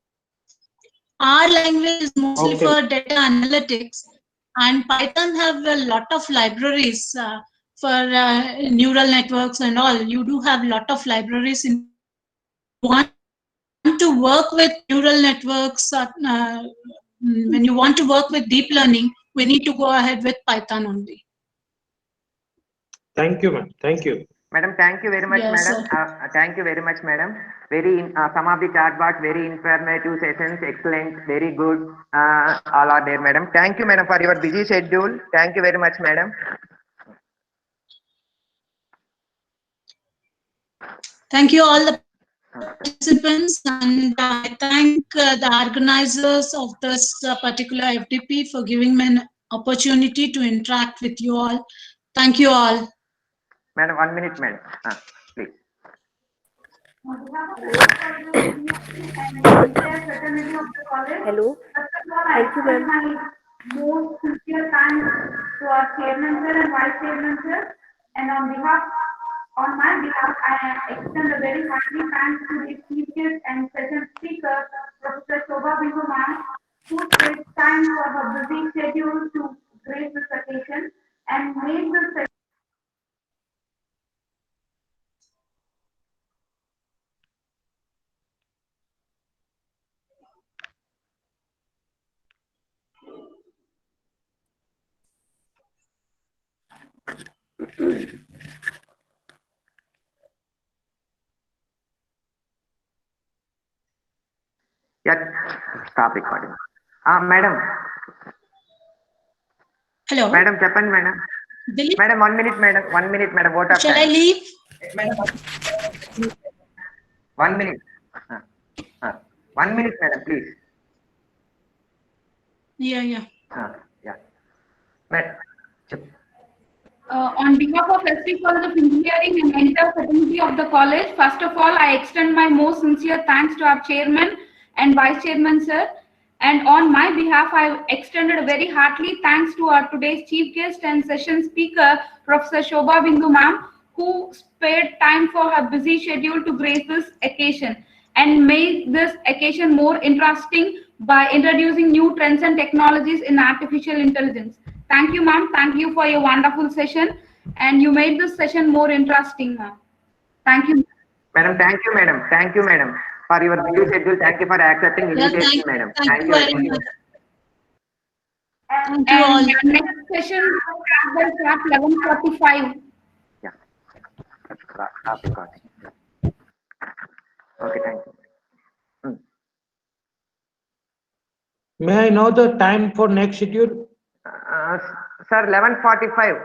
R language is mostly Okay. for data analytics, and Python have a lot of libraries for neural networks and all. You do have a lot of libraries. In want to work with neural networks, when you want to work with deep learning, we need to go ahead with Python only. Thank you, ma'am. Thank you. Madam, thank you very much, Yes, madam. Thank you very much, madam. Some of the chat box, very informative sessions, excellent, very good. All are there, madam. Thank you, madam, for your busy schedule. Thank you very much, madam. Thank you all the participants, and I thank the organizers of this particular FDP for giving me an opportunity to interact with you all. Thank you all. Madam, 1 minute, madam. Please. Hello. Thank you, ma'am. Most sincere thanks to our chairman sir and vice chairman sir, and on my behalf, I extend a very hearty thanks to the chief guest and session speaker, Professor Shobha Bindu ma'am, who takes time for her busy schedule to grace this occasion and made this session. Yeah, stop recording. Madam. Hello. Madam, చెప్పండి madam. Dilip, Madam, 1 minute, madam. 1 minute, madam. Vote of shall I thanks. leave? Madam, 1 minute. 1 minute, madam, please. Yeah. Yeah. Madam. On behalf of ST College of Engineering and entire fraternity of the college, first of all, I extend my most sincere thanks to our chairman and vice chairman, sir. And on my behalf, I extended a very heartily thanks to our today's chief guest and session speaker, Professor Shobha Bindu ma'am, who spared time for her busy schedule to grace this occasion and made this occasion more interesting by introducing new trends and technologies in artificial intelligence. Thank you, ma'am. Thank you for your wonderful session, and you made this session more interesting, ma'am. Thank you. Madam, thank you, madam. Thank you, madam, for your busy schedule. Thank you for accepting invitation, madam. Thank you very much. And Thank you all. next session will start 11:45. Yeah. Stop recording. Okay, thank you. May I know the time for next schedule? Sir, 11:45.